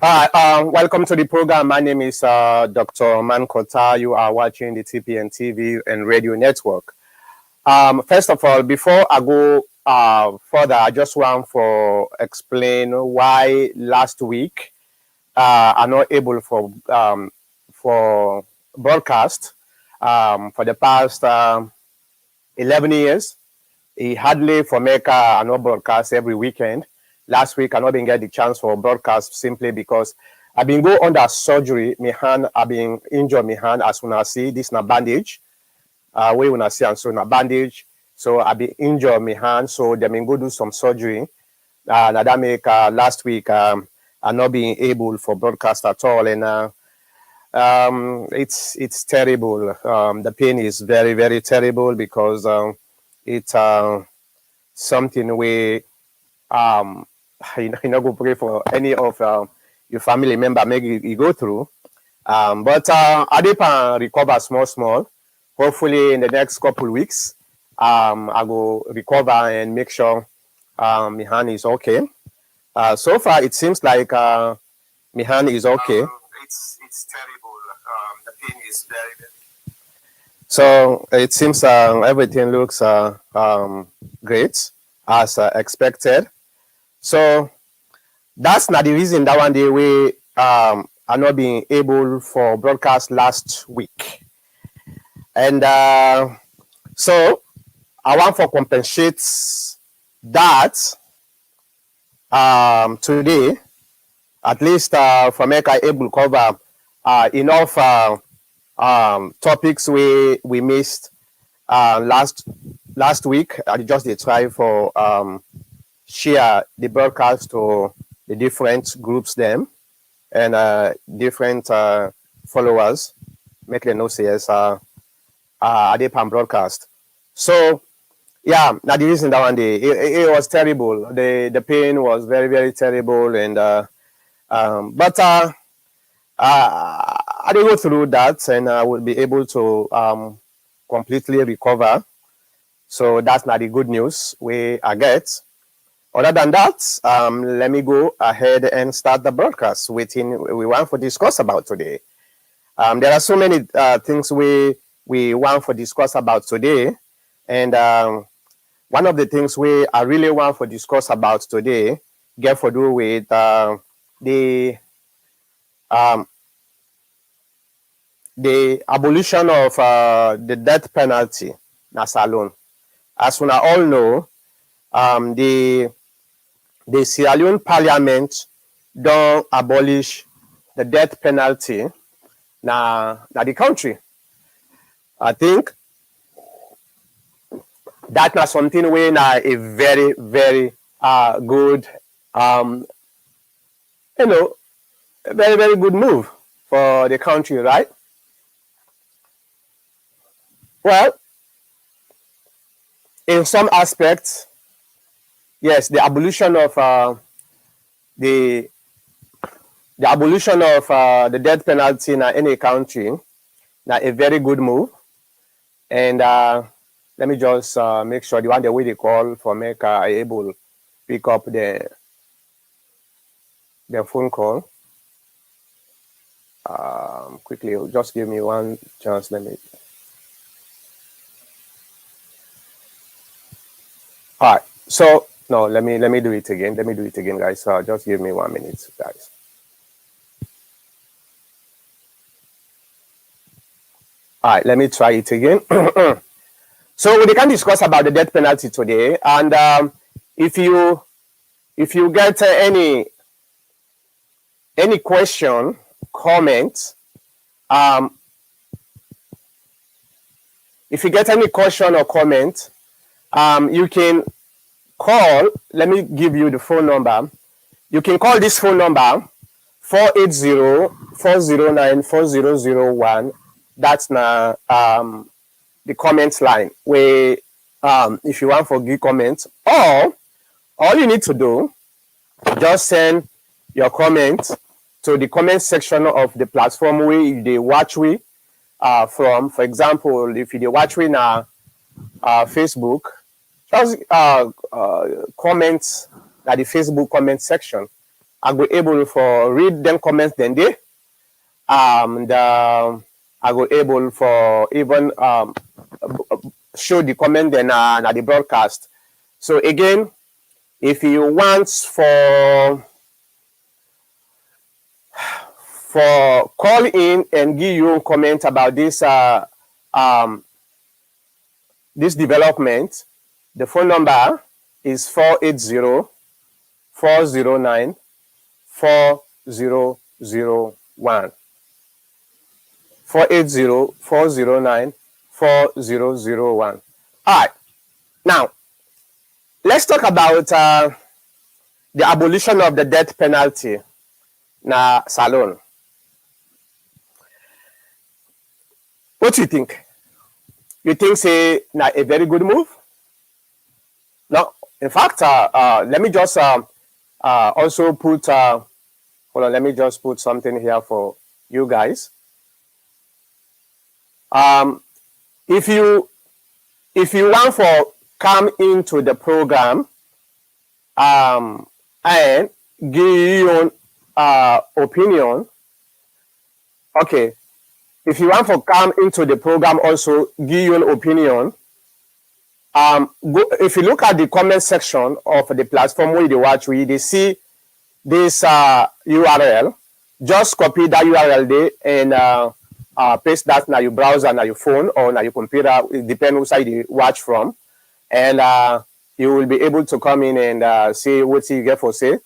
Hi, welcome to the program. My name is Dr. Mankota. You are watching the TPN TV and radio network. First of all, before I go further, I just want to explain why last week I'm not able for broadcast for the past 11 years. He hardly for make no broadcast every weekend. Last week I not been get the chance for broadcast simply because I've been go under surgery. My hand, I've been injured my hand as I see this na bandage. We wanna see and so na bandage. So I've been injured my hand, so they been go do some surgery. Now that make last week I'm not being able for broadcast at all, and it's terrible. The pain is very very terrible because it's something where you know go pray for any of your family member maybe you go through. But I did recover small. Hopefully in the next couple weeks, I go recover and make sure my hand is okay. So far it seems like my hand is okay. It's terrible. The pain is very. So it seems everything looks great as expected. So that's not the reason that one day we are not being able for broadcast last week. And so I want to compensate that today, at least for make I able to cover enough topics we missed last week. I just did try for share the broadcast to the different groups them and different followers, make them know say yes Adepan broadcast. So yeah, now the reason that one day it was terrible. The pain was very very terrible, and but I did go through that, and I will be able to completely recover. So that's not the good news I get. Other than that, let me go ahead and start the broadcast we want to discuss about today. There are so many things we want to discuss about today, and one of the things I really want to discuss about today get to do with the abolition of the death penalty na salon. As we all know, the Sierra Leone Parliament don't abolish the death penalty na the country. I think that na something we na a very very good a very very good move for the country, right? Well, in some aspects, yes, the abolition of the death penalty in any country now a very good move. And let me just make sure the one the way they call for make able pick up the phone call. Quickly, just give me one chance. Let me. All right. So no, let me do it again. Let me do it again, guys. Just give me 1 minute, guys. All right, let me try it again. So we can discuss about the death penalty today, and if you get any question, comment, if you get any question or comment, you can call. Let me give you the phone number. You can call this phone number 480-409-4001. That's now the comments line where if you want to give comments, or all you need to do, just send your comment to the comment section of the platform where they watch we from. For example, if you watch we now Facebook, just comment at the Facebook comment section, I go able for read them comments then they and I go able for even show the comment then at the broadcast. So again, if you want for call in and give your comment about this this development, the phone number is 480-409-4001. 480-409-4001. All right. Now, let's talk about the abolition of the death penalty na Salone. What do you think? You think say na a very good move? No, in fact, let me just also put hold on. Let me just put something here for you guys. If you want for come into the program and give your opinion, okay. If you want to come into the program, also give your opinion. If you look at the comment section of the platform where you watch, they see this URL. Just copy that URL there and paste that na your browser, na your phone, or na your computer. It depends which side you watch from, and you will be able to come in and see what you get for say.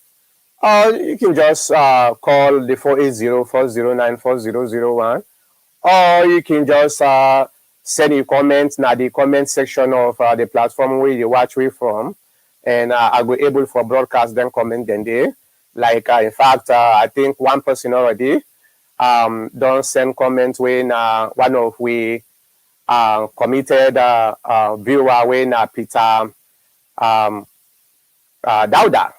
Or you can just call the 480-409-4001. Or you can just send your comments in the comment section of the platform where you watch it from, and I will be able for broadcast them comment then there. Like in fact, I think one person already don't send comments when one of we committed viewer when Peter Dauda.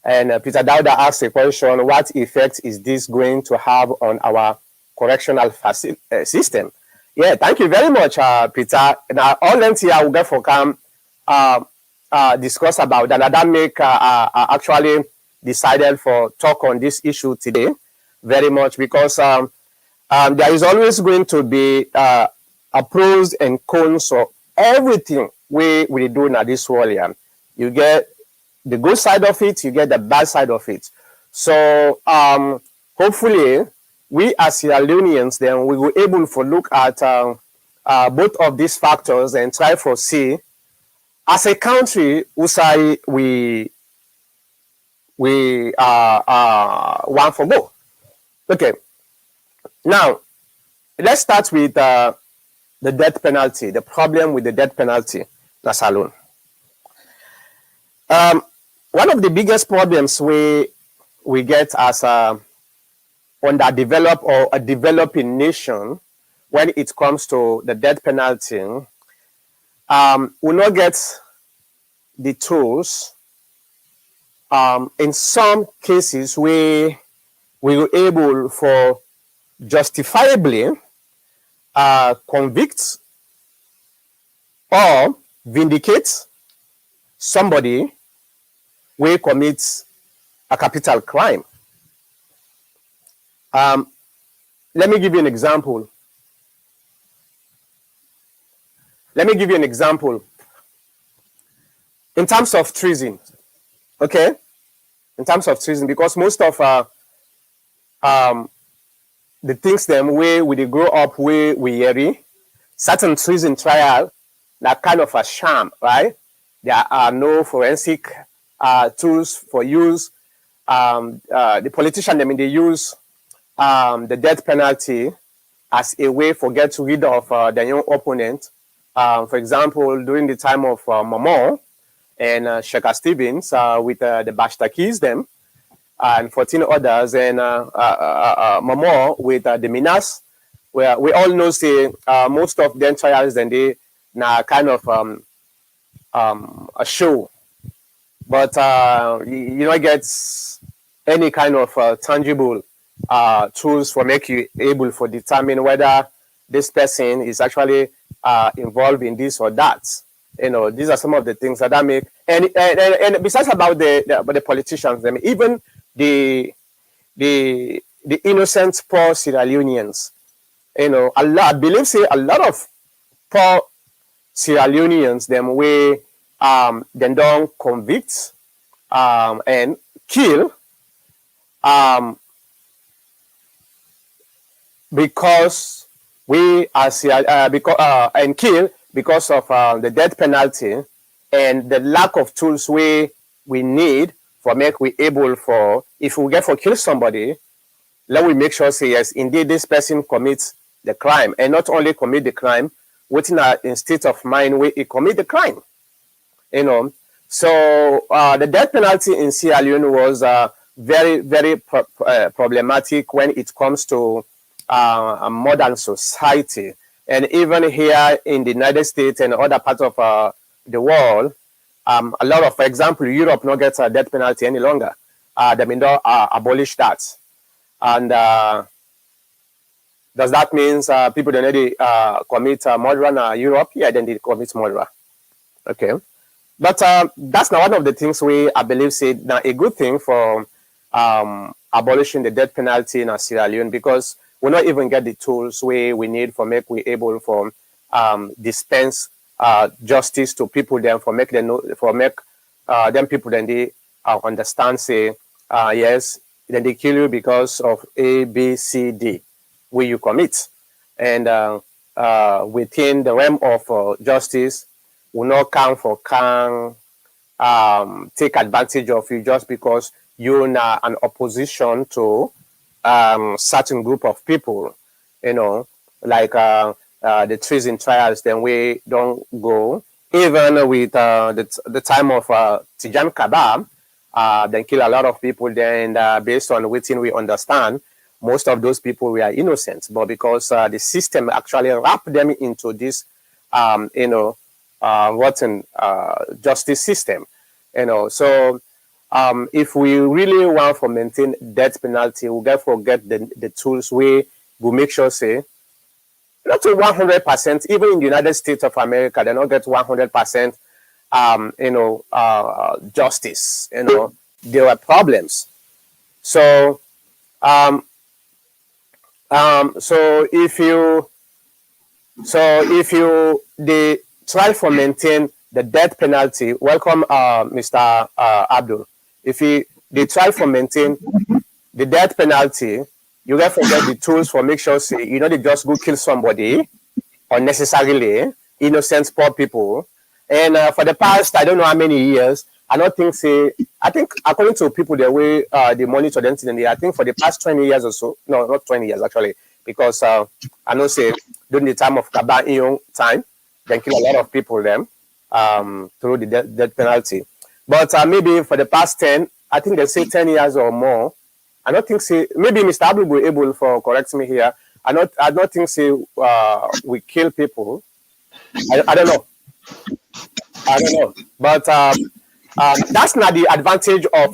And Peter Dauda asked a question: what effect is this going to have on our correctional system? Yeah, thank you very much, Peter. Now, all length here will get for come discuss about that. That make actually decided for talk on this issue today very much because there is always going to be a pros and cons of everything we do in this world. Yeah. You get the good side of it, you get the bad side of it. So hopefully, we as Sierra Leoneans, then we were able to look at both of these factors and try to see, as a country, we want for go. Okay. Now, let's start with the death penalty, the problem with the death penalty, na Salone. One of the biggest problems we get as underdeveloped or a developing nation when it comes to the death penalty, we not get the tools. In some cases, we were able for justifiably convict or vindicate somebody who commits a capital crime. Let me give you an example. In terms of treason, okay? In terms of treason, because most of the things them way we grow up where we hear certain treason trial, that kind of a sham, right? There are no forensic tools for use. The politician, they use the death penalty as a way for get rid of their young opponent. For example, during the time of Momo and Sheka Stevens with the Bashtakis them and 14 others, and Momo with the Minas, where we all know say most of them trials and they now kind of a show, but you don't get any kind of tangible tools for make you able for determine whether this person is actually involved in this or that. You know, these are some of the things that make and besides about the politicians, I mean, even the innocent poor Sierra Leoneans. I believe say a lot of poor Sierra Leoneans them way then don't convict and kill because we as because and kill because of the death penalty and the lack of tools we need for make we able for if we get for kill somebody, let we make sure say yes indeed this person commits the crime and not only commit the crime within a state of mind where he commit the crime. So the death penalty in Sierra Leone was very problematic when it comes to a modern society, and even here in the United States and other parts of the world, a lot of, for example, Europe not gets a death penalty any longer. They mean abolish that, and does that mean people don't really commit murder in Europe? Yeah, then they commit murder. Okay. But that's not one of the things I believe say now a good thing for abolishing the death penalty in Sierra Leone, because we not even get the tools we need for make we able for dispense justice to people then for make them know, for make them people then they understand say yes then they kill you because of A, B, C, D where you commit, and within the realm of justice will not can take advantage of you just because you're not an opposition to certain group of people, like the treason trials, then we don't go. Even with the time of Tijan Kabam, then kill a lot of people, then based on what we understand, most of those people were innocent, but because the system actually wrapped them into this, rotten justice system, So if we really want to maintain death penalty, we got to get the tools we will make sure say not to 100%. Even in the United States of America, they don't get 100%. Justice. There are problems. So if you they try to maintain the death penalty, welcome Mr. Abdul. If they try to maintain the death penalty, you got to get the tools for make sure say they just go kill somebody unnecessarily, innocent poor people. And for the past I don't know how many years, I think according to people the way they monitor the incident, I think for the past 20 years or so, no, not 20 years actually, because I know say during the time of Kaba time, they kill a lot of people them through the death penalty. But maybe for the past 10, I think they say 10 years or more. I don't think say maybe Mr. Abdul will be able to correct me here. I don't think say we kill people. I don't know. But that's not the advantage of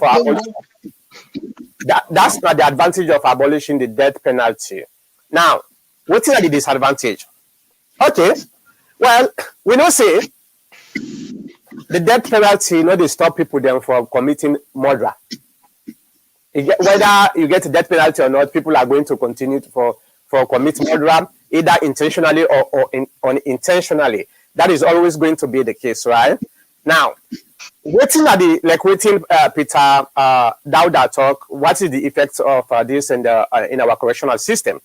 that's not the advantage of abolishing the death penalty. Now, what's the disadvantage? Okay, well, we know say the death penalty, they stop people then from committing murder. Whether you get a death penalty or not, people are going to continue for commit murder, either intentionally or unintentionally. That is always going to be the case, right? Now, waiting Peter Dowda talk, what is the effects of this in our correctional system?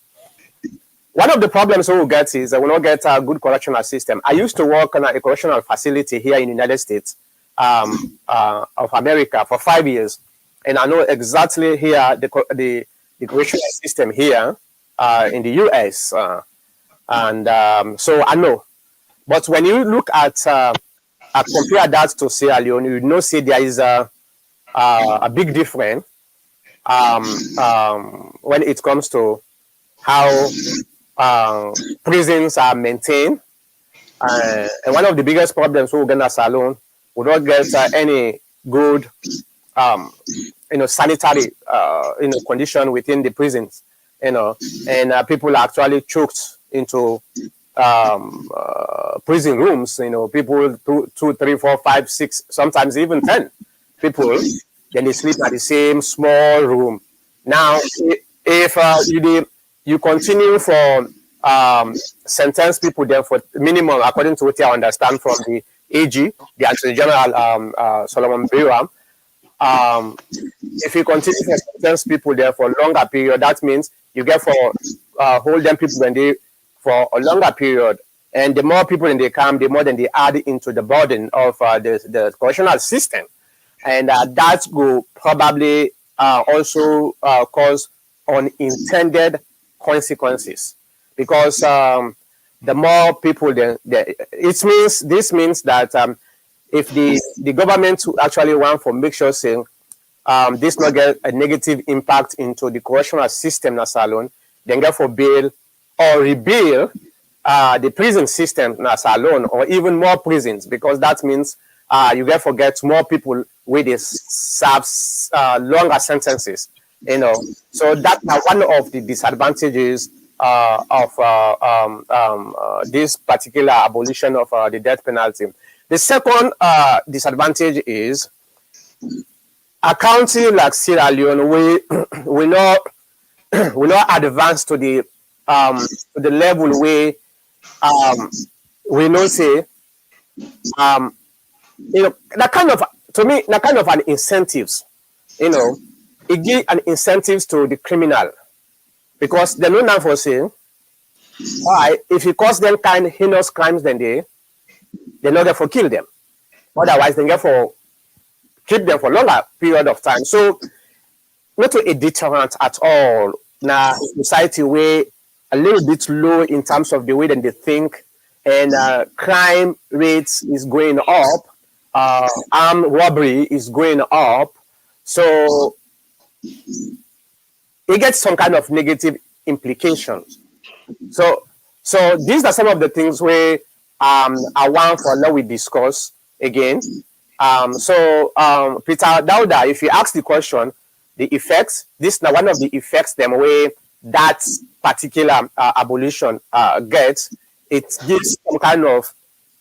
One of the problems we will get is that we will not get a good correctional system. I used to work on a correctional facility here in the United States of America for 5 years, and I know exactly here the correctional system here in the US, and so I know. But when you look at compare that to Sierra Leone, you see there is a big difference when it comes to how prisons are maintained. And one of the biggest problems we Uganda alone, we don't get any good sanitary condition within the prisons, and people are actually choked into prison rooms, people 2, 3, 4, 5, 6, sometimes even 10 people, then they sleep at the same small room. Now, if you continue for sentence people there for minimum, according to what I understand from the AG, the Attorney General Solomon Biram, if you continue to sentence people there for a longer period, that means you get for hold them people when they for a longer period, and the more people they come, the more than they add into the burden of the correctional system, and that will probably also cause unintended consequences, because the more people this means that if the government actually want for make sure saying this not get a negative impact into the correctional system as alone, then get for bail or rebuild the prison system as alone, or even more prisons, because that means you get forget more people with this serve longer sentences, So that's one of the disadvantages of this particular abolition of the death penalty. The second disadvantage is a country like Sierra Leone we not advance to the level where we know say that kind of, to me, that kind of an incentives, it give an incentives to the criminal, because they know now for saying, all right, if you cause them kind of heinous crimes, then they're not there for kill them. Otherwise, they get for keep them for longer period of time. So, not a deterrent at all. Now, society where a little bit low in terms of the way that they think, and crime rates is going up, armed robbery is going up. So, it gets some kind of negative implications. So these are some of the things where I want for now we discuss again. Peter Dauda, if you ask the question, the effects, this is one of the effects them where that particular abolition gets, it gives some kind of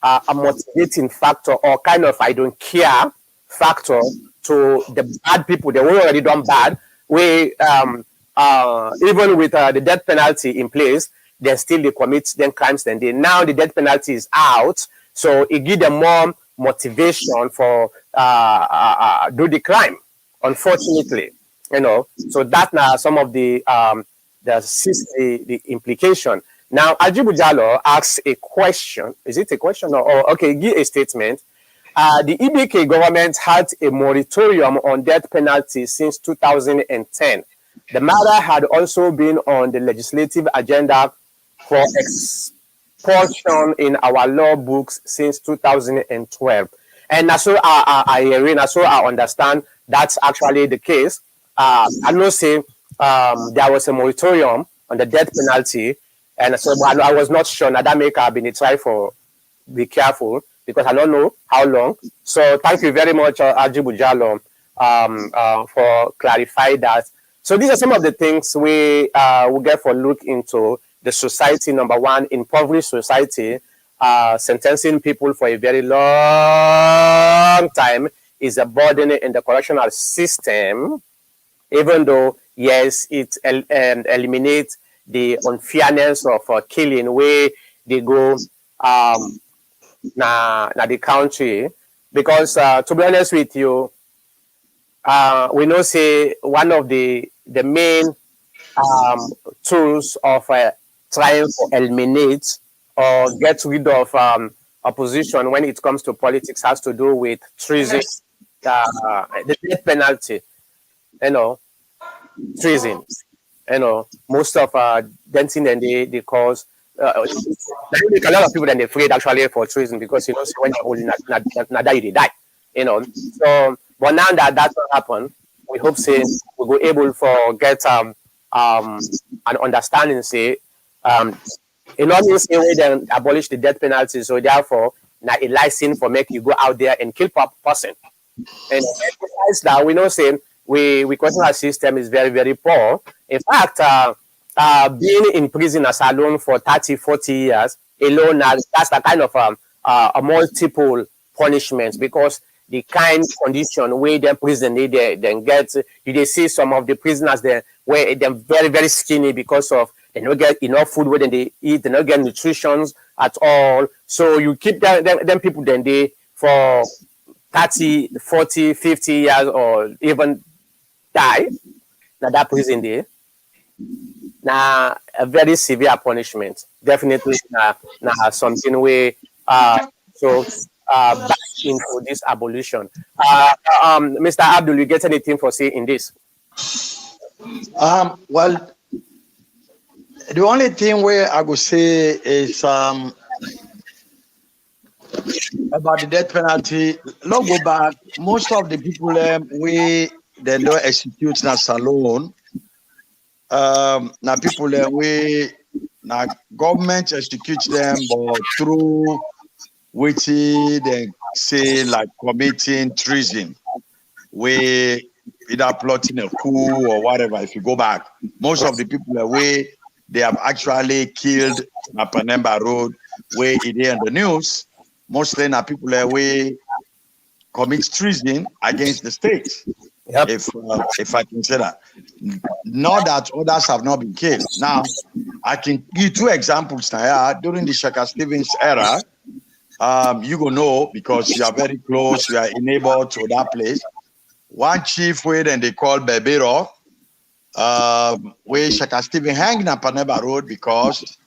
a motivating factor, or kind of I don't care factor to the bad people. They were already done bad. We even with the death penalty in place, they still they commit them crimes. Then now the death penalty is out, so it gives them more motivation for do the crime. Unfortunately, so that now some of the implication. Now, Ajibu Jallo asks a question. Is it a question or okay? Give a statement. The EBK government had a moratorium on death penalty since 2010. The matter had also been on the legislative agenda for expulsion in our law books since 2012. And so I understand that's actually the case. I know say there was a moratorium on the death penalty, and so I was not sure that make have been a try for be careful, because I don't know how long. So thank you very much, Ajibu Jallo, for clarifying that. So these are some of the things we get for look into the society. Number one, impoverished society, sentencing people for a very long time is a burden in the correctional system, even though, yes, it eliminates the unfairness of killing where they go na the country, because to be honest with you, we know say one of the main tools of trying to eliminate or get rid of opposition when it comes to politics has to do with treason, the death penalty, treason. Most of them thing and they cause a lot of people then they afraid actually for treason, because when they're old not die they die. So but now that not happen, we hope say we will able for get an understanding say in all means way then abolish the death penalty, so therefore now a license for make you go out there and kill person. And besides that, we know say we question our system is very, very poor. In fact, being in prison as alone for 30, 40 years alone, that's the kind of a multiple punishment, because the kind condition where the prison they then get. You see some of the prisoners there where they're very very skinny because of they don't get enough food where they eat, they don't get nutrition at all. So you keep them people then they for 30, 40, 50 years or even die. Now that prison there. Now a very severe punishment. Definitely now something where so back into this abolition. Mr. Abdul, you get anything for say in this? Well, the only thing where I would say is about the death penalty. Let's go back. Most of the people we they don't execute na salon. Now people we now government execute them, but through which they say like committing treason, we either plotting a coup or whatever. If you go back, most of the people away they have actually killed Napanemba Road, where it is in the news. Mostly now people away commit treason against the state. Yep. If I can say that, not that others have not been killed. Now, I can give two examples now. During the Shaka Stevens era, you go know because you are very close, you are enabled to that place. One chief where then they call Bebero, where Shaka Stevens hang na Paneba Road because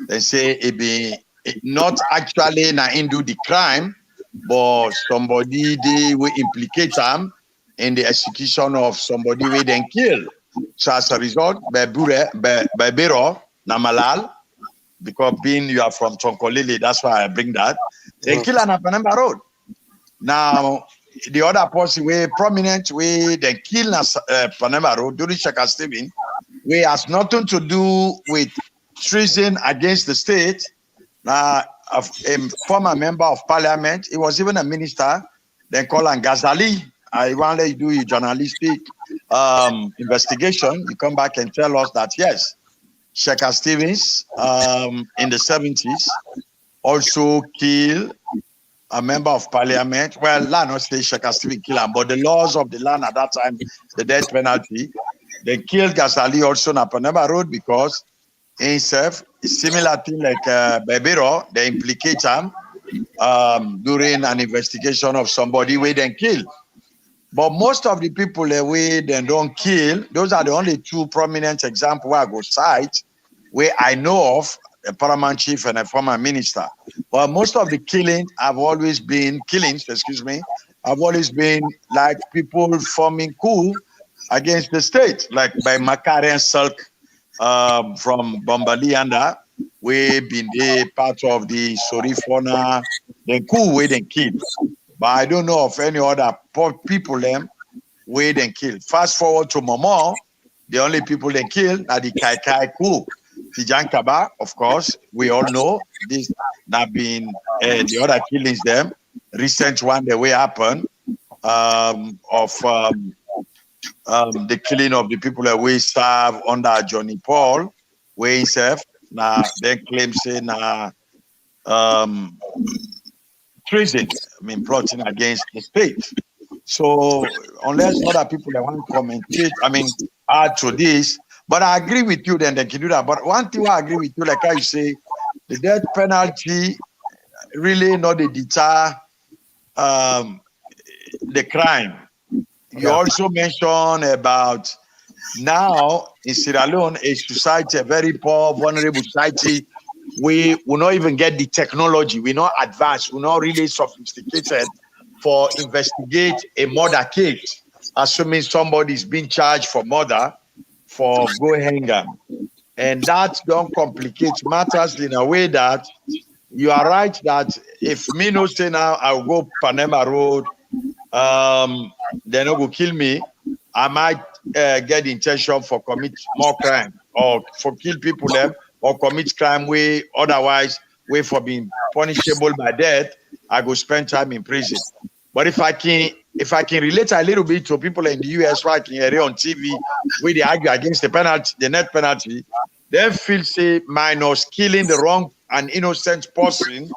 they say it not actually na do the crime, but somebody they will implicate them in the execution of somebody we then kill. So as a result, Bebero Namalal, because being you are from Tonkolili, that's why I bring that. They kill on Panamba Road. Now, the other person way prominent way they kill on Panamba Road during Shaka Steven, we has nothing to do with treason against the state. Now, a former member of parliament, he was even a minister, then called on Ghazali. I want to do a journalistic investigation. You come back and tell us that yes, Shaka Stevens in the 70s also killed a member of parliament. Well, land not say Shaka Stevens kill him, but the laws of the land at that time, the death penalty, they killed Ghazali also on Panama Road because himself, similar thing like Bebero, they implicate him during an investigation of somebody we then kill. But most of the people we then don't kill, those are the only two prominent examples where I go cite, where I know of a paramount chief and a former minister. But most of the killings, have always been like people forming coup against the state, like by Makari and Salk from Bombalianda, we been the part of the Sorifona, the coup we then killed. But I don't know of any other people where they killed. Fast forward to Momo, the only people they killed are the Kai Kai coup. Tijan Kaba, of course, we all know this have been the other killings them. Recent one that will happen of the killing of the people that we serve under Johnny Paul, where himself now they claim say treason, plotting against the state. So unless other people that want to commentate, add to this, but I agree with you then they can do that. But one thing I agree with you, like I say, the death penalty really not the deter the crime. You also mentioned about now in Sierra Leone, a society, a very poor, vulnerable society, we will not even get the technology. We're not advanced. We're not really sophisticated for investigate a murder case, assuming somebody's being charged for murder for go hanger. And that don't complicate matters in a way that you are right that if me no say now I'll go Panama Road, they're not going to kill me, I might get intention for commit more crime or for kill people them or commit crime way otherwise way for being punishable by death, I go spend time in prison. But if I can relate a little bit to people in the US where I can hear on TV where they argue against the penalty, the net penalty, they feel say minus killing the wrong and innocent person,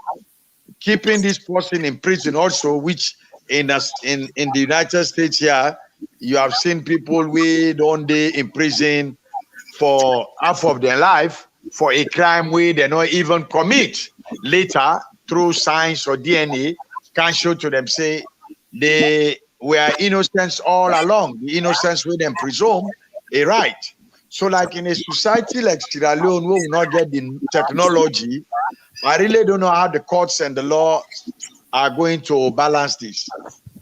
keeping this person in prison also, which in the United States here, you have seen people we don't day in prison for half of their life for a crime where they not even commit. Later, through science or DNA, can show to them say they were innocent all along. The innocence with them presume a right. So, like in a society like Sierra Leone, we will not get the technology. I really don't know how the courts and the law are going to balance this.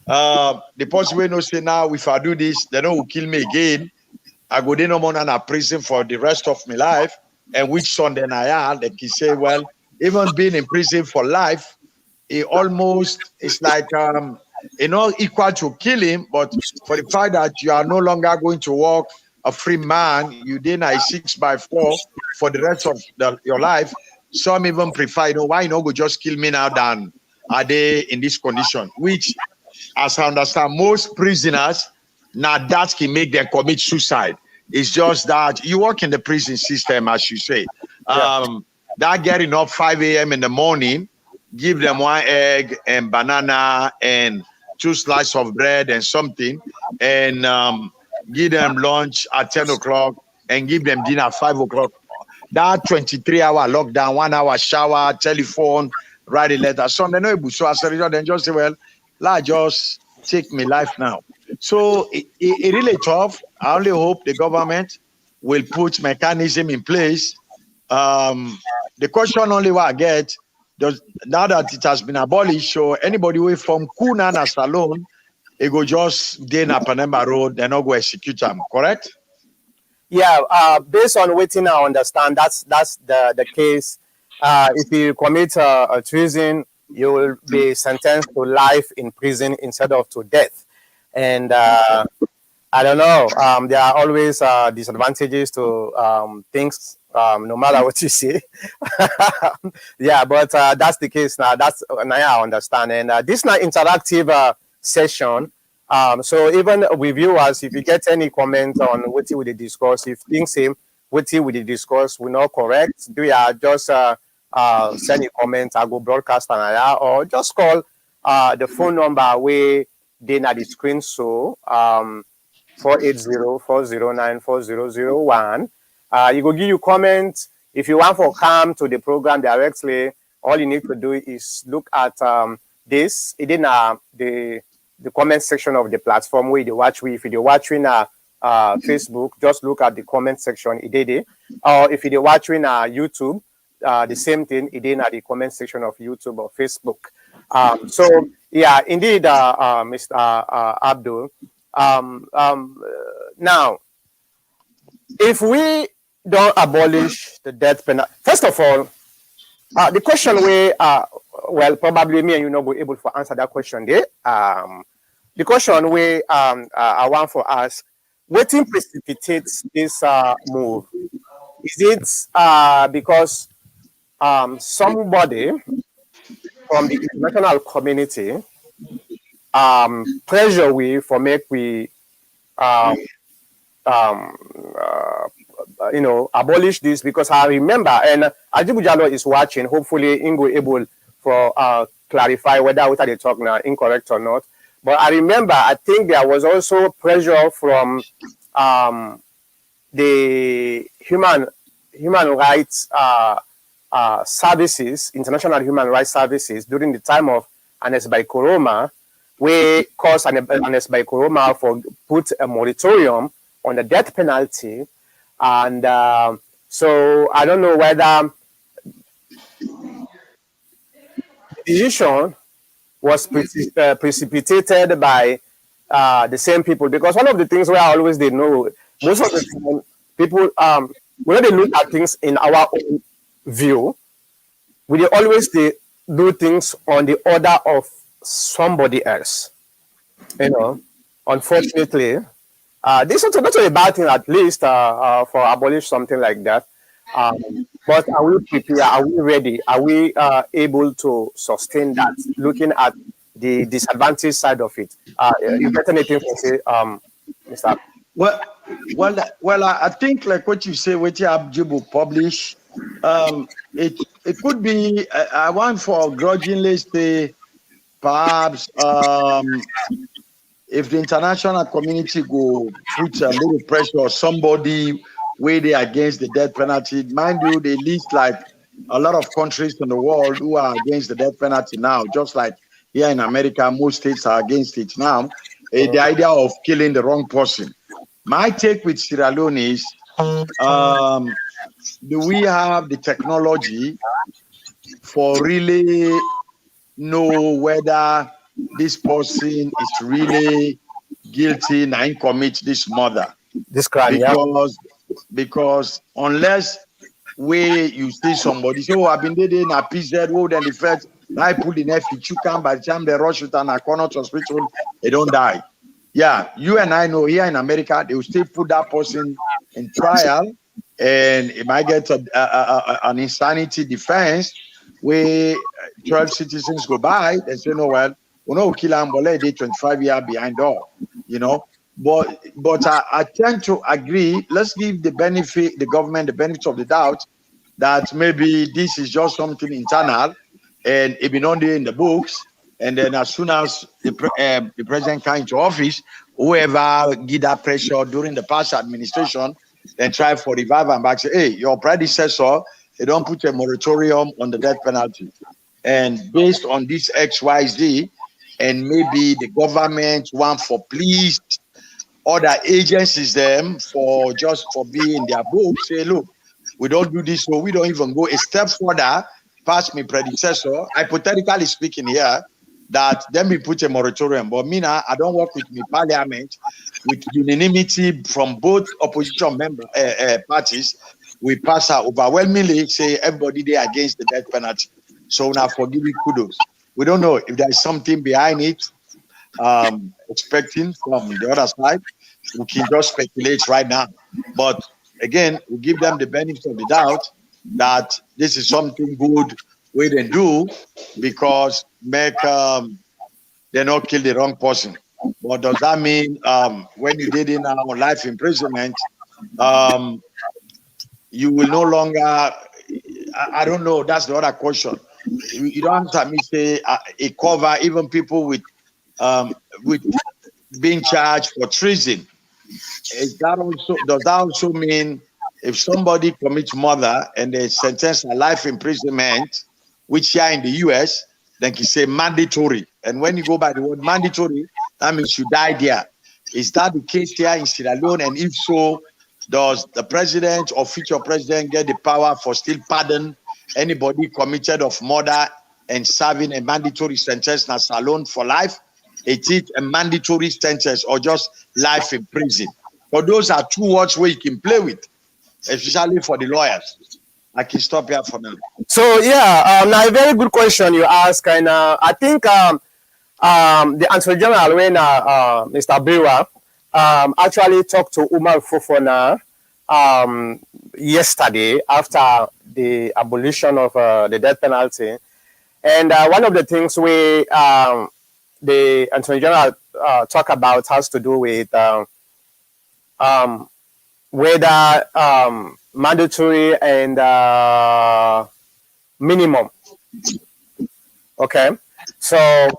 The person will not say now, if I do this, they don't will kill me again. I go there no more than a prison for the rest of my life. And which son then I are, like he say, well, even being in prison for life, it almost it's like equal to kill him, but for the fact that you are no longer going to walk a free man, you then a 6x4 for the rest of your life. Some even prefer, why go just kill me now than are they in this condition? Which, as I understand, most prisoners now that can make them commit suicide. It's just that you work in the prison system, as you say. That getting up 5 a.m. in the morning, give them 1 egg and banana and 2 slices of bread and something, and give them lunch at 10 o'clock and give them dinner at 5 o'clock. That 23-hour lockdown, 1 hour shower, telephone, write a letter. So they're not able. So as a result, then just say, well, let's just take my life now. So it really tough. I only hope the government will put mechanism in place. The question only what I get, now that it has been abolished, so anybody away from Kuna and Salone, it go just day na Panema Road, they're not go execute them, correct? Yeah, based on waiting, I understand that's the case. If you commit a treason, you will be sentenced to life in prison instead of to death. And I don't know. There are always disadvantages to things, no matter what you say. Yeah, but that's the case now. That's now I understand. And this is not interactive session. So even with viewers, if you get any comments on what we will discuss, if things same what we will discuss will not correct, do ya just send a comment, I go broadcast and or just call the phone number where they na the screen so 480-409-4001. You go give you comments. If you want for come to the program directly, all you need to do is look at this. It in the comment section of the platform where you watch. If you're watching Facebook, just look at the comment section. It did it. Or if you're watching YouTube, the same thing. It in the comment section of YouTube or Facebook. So yeah, indeed, Mr. Abdul. Now, if we don't abolish the death penalty, first of all, the question where, well, probably me and you not be able to answer that question there. The question where I want for us, what precipitates this move? Is it because somebody from the international community pressure we for make we abolish this? Because I remember, and Ajibu Jalo is watching, hopefully Ingo able for clarify whether what they talk now incorrect or not. But I remember, I think there was also pressure from the human rights services, international human rights services during the time of Anes by Koroma, we caused Anes by Koroma for put a moratorium on the death penalty. And so I don't know whether the decision was precipitated by the same people, because one of the things where I always they know most of the time people when they look at things in our own view, we always they do things on the order of somebody else. Unfortunately, this is not a bad thing, at least for abolish something like that. But are we prepared? Are we ready? Are we able to sustain that? Looking at the disadvantage side of it, you got anything to say, Mr. Well, I think like what you say, what you have Jibu publish, it could be. I want for grudgingly say perhaps if the international community go put a little pressure on somebody where they against the death penalty, mind you, they list like a lot of countries in the world who are against the death penalty now, just like here in America, most states are against it now. The idea of killing the wrong person. My take with Sierra Leone is, do we have the technology for really know whether this person is really guilty and commit this murder? This crime, Because unless where you see somebody say, oh, I've been there in a PZ, oh, then the first I put in F, you can by the time they rush it and a corner to hospital, they don't die. Yeah, you and I know here in America, they will still put that person in trial, and it might get an insanity defense where 12 citizens go by and say, no, well, we know kill him, but they 25 years behind door, you know. But I tend to agree. Let's give the government the benefit of the doubt that maybe this is just something internal and it been on there in the books. And then as soon as the president came into office, whoever give that pressure during the past administration, then try for revive and back say, hey, your predecessor, they don't put a moratorium on the death penalty. And based on this XYZ, and maybe the government want for please other agencies them for being in their book, say, look, we don't do this, so we don't even go a step further past my predecessor, hypothetically speaking here, that then we put a moratorium. But me now, I don't work with my parliament with unanimity from both opposition member parties. We pass out overwhelmingly say everybody there against the death penalty. So now forgive me, kudos. We don't know if there's something behind it, expecting from the other side. We can just speculate right now. But again, we give them the benefit of the doubt that this is something good we didn't do because make they not kill the wrong person. But does that mean when you did in life imprisonment, you will no longer? I don't know. That's the other question. You don't have me say it cover even people with being charged for treason. Does that also mean if somebody commits murder and they sentence a life imprisonment, which here in the US, then you say mandatory. And when you go by the word mandatory, that means you die there. Is that the case here in Sierra Leone? And if so, does the president or future president get the power for still pardon anybody committed of murder and serving a mandatory sentence as alone for life? Is it a mandatory sentence or just life in prison? But those are two words where you can play with, especially for the lawyers. I can stop here for now. So yeah, now a very good question you ask, and I think the answer general when Mr. Biwa actually talked to Umar Fofana yesterday after the abolition of the death penalty, and one of the things we the Attorney General talk about has to do with whether mandatory and minimum. Okay, so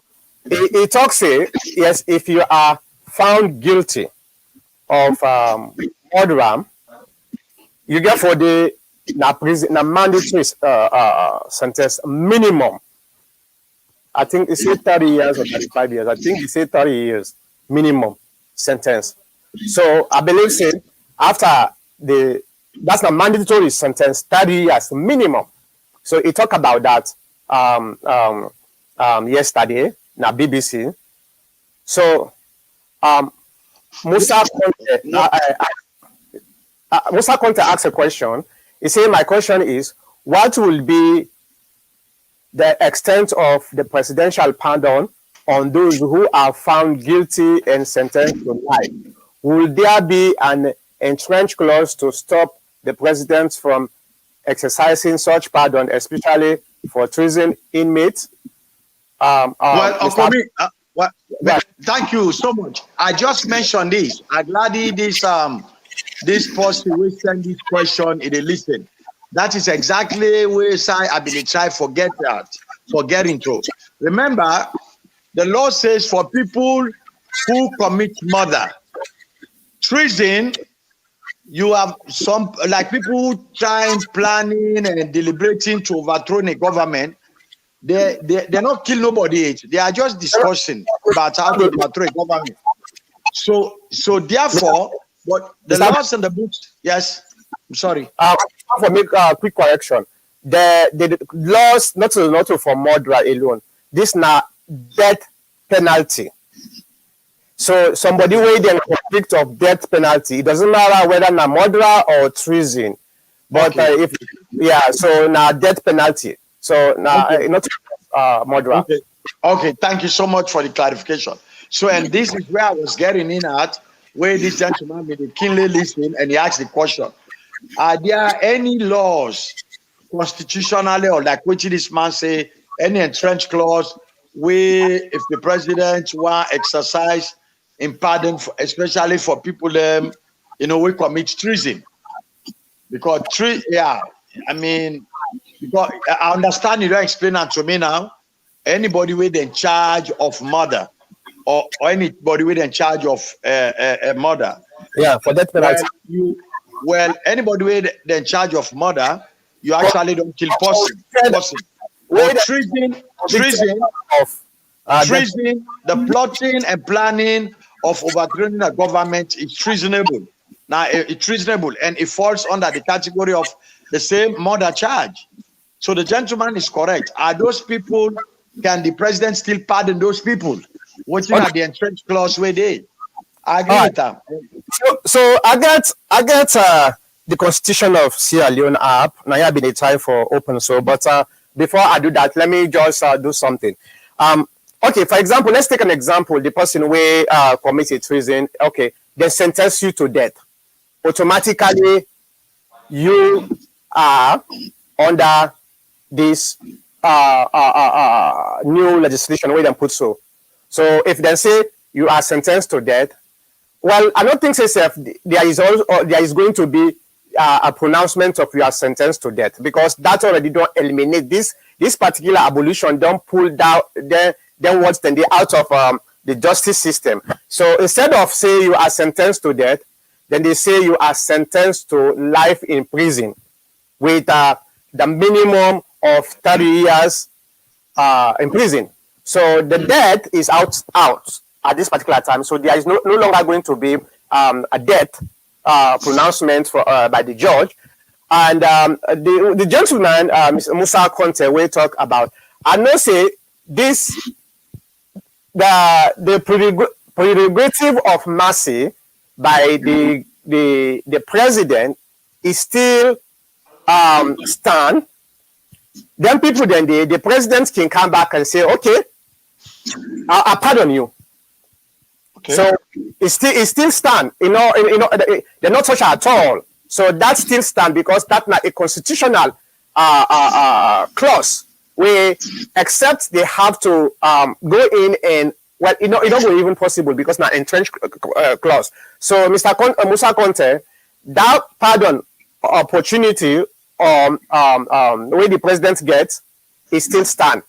it talks here, yes, if you are found guilty of murder, you get for the mandatory sentence minimum. I think it's 30 years or 35 years. I think it's 30 years minimum sentence. So I believe after that's not mandatory sentence, 30 years minimum. So he talked about that yesterday na BBC. So Musa Conte asked a question. He said, my question is, what will be the extent of the presidential pardon on those who are found guilty and sentenced to life? Will there be an entrenched clause to stop the president from exercising such pardon, especially for treason inmates? Thank you so much. I just mentioned this. I'm glad this person will send this question in a listen. That is exactly where I believe try forget into. Remember, the law says for people who commit murder, treason, you have some, like people who try planning and deliberating to overthrow a government. They're not kill nobody. They are just discussing about how to overthrow a government. So therefore, but the laws and the books. Yes, I'm sorry. For make a quick correction, the laws not to for murder alone. This now death penalty. So somebody where they conflict of death penalty, it doesn't matter whether na murderer or treason. But Okay. so now death penalty. So now not murderer. Okay, thank you so much for the clarification. So, and this is where I was getting in at, where this gentleman made a keenly listen and he asked the question: are there any laws constitutionally, or like what this man say, any entrenched clause where if the president want exercise in pardon, especially for people we commit treason? Because I mean, because I understand you don't explain that to me now. Anybody with in charge of murder, or anybody with in charge of murder. Yeah, for death penalty. Well, anybody with in charge of murder, you actually don't kill person. Or treason, the plotting and planning of overthrowing a government is treasonable. Now, it's treasonable, and it falls under the category of the same murder charge. So the gentleman is correct. Are those people? Can the president still pardon those people? Watching at the entrenched clause where they? I agree with them. So I got the Constitution of Sierra Leone app. Now you have been a time for open so, but before I do that, let me just do something. Okay, for example, let's take an example. The person who committed treason, okay, they sentence you to death. Automatically, you are under this new legislation where they put so. So if they say you are sentenced to death, well, I don't think there is going to be a pronouncement of you are sentenced to death, because that already don't eliminate this particular abolition. Don't pull down then what's then they out of the justice system. So instead of say you are sentenced to death, then they say you are sentenced to life in prison with the minimum of 30 years in prison. So the death is out at this particular time. So there is no longer going to be a death pronouncement by the judge. And the gentleman, Mr. Musa Conte, will talk about, I know say this, the prerogative of mercy by the president is still stand. Then people, the president can come back and say, okay, I pardon you. Okay. So it still stand. They're not such at all. So that still stand, because that's not a constitutional clause where, except they have to go in and, well, it don't even possible because not entrenched clause. So Mr. Musa Conte, that pardon opportunity the way the president gets is still stand.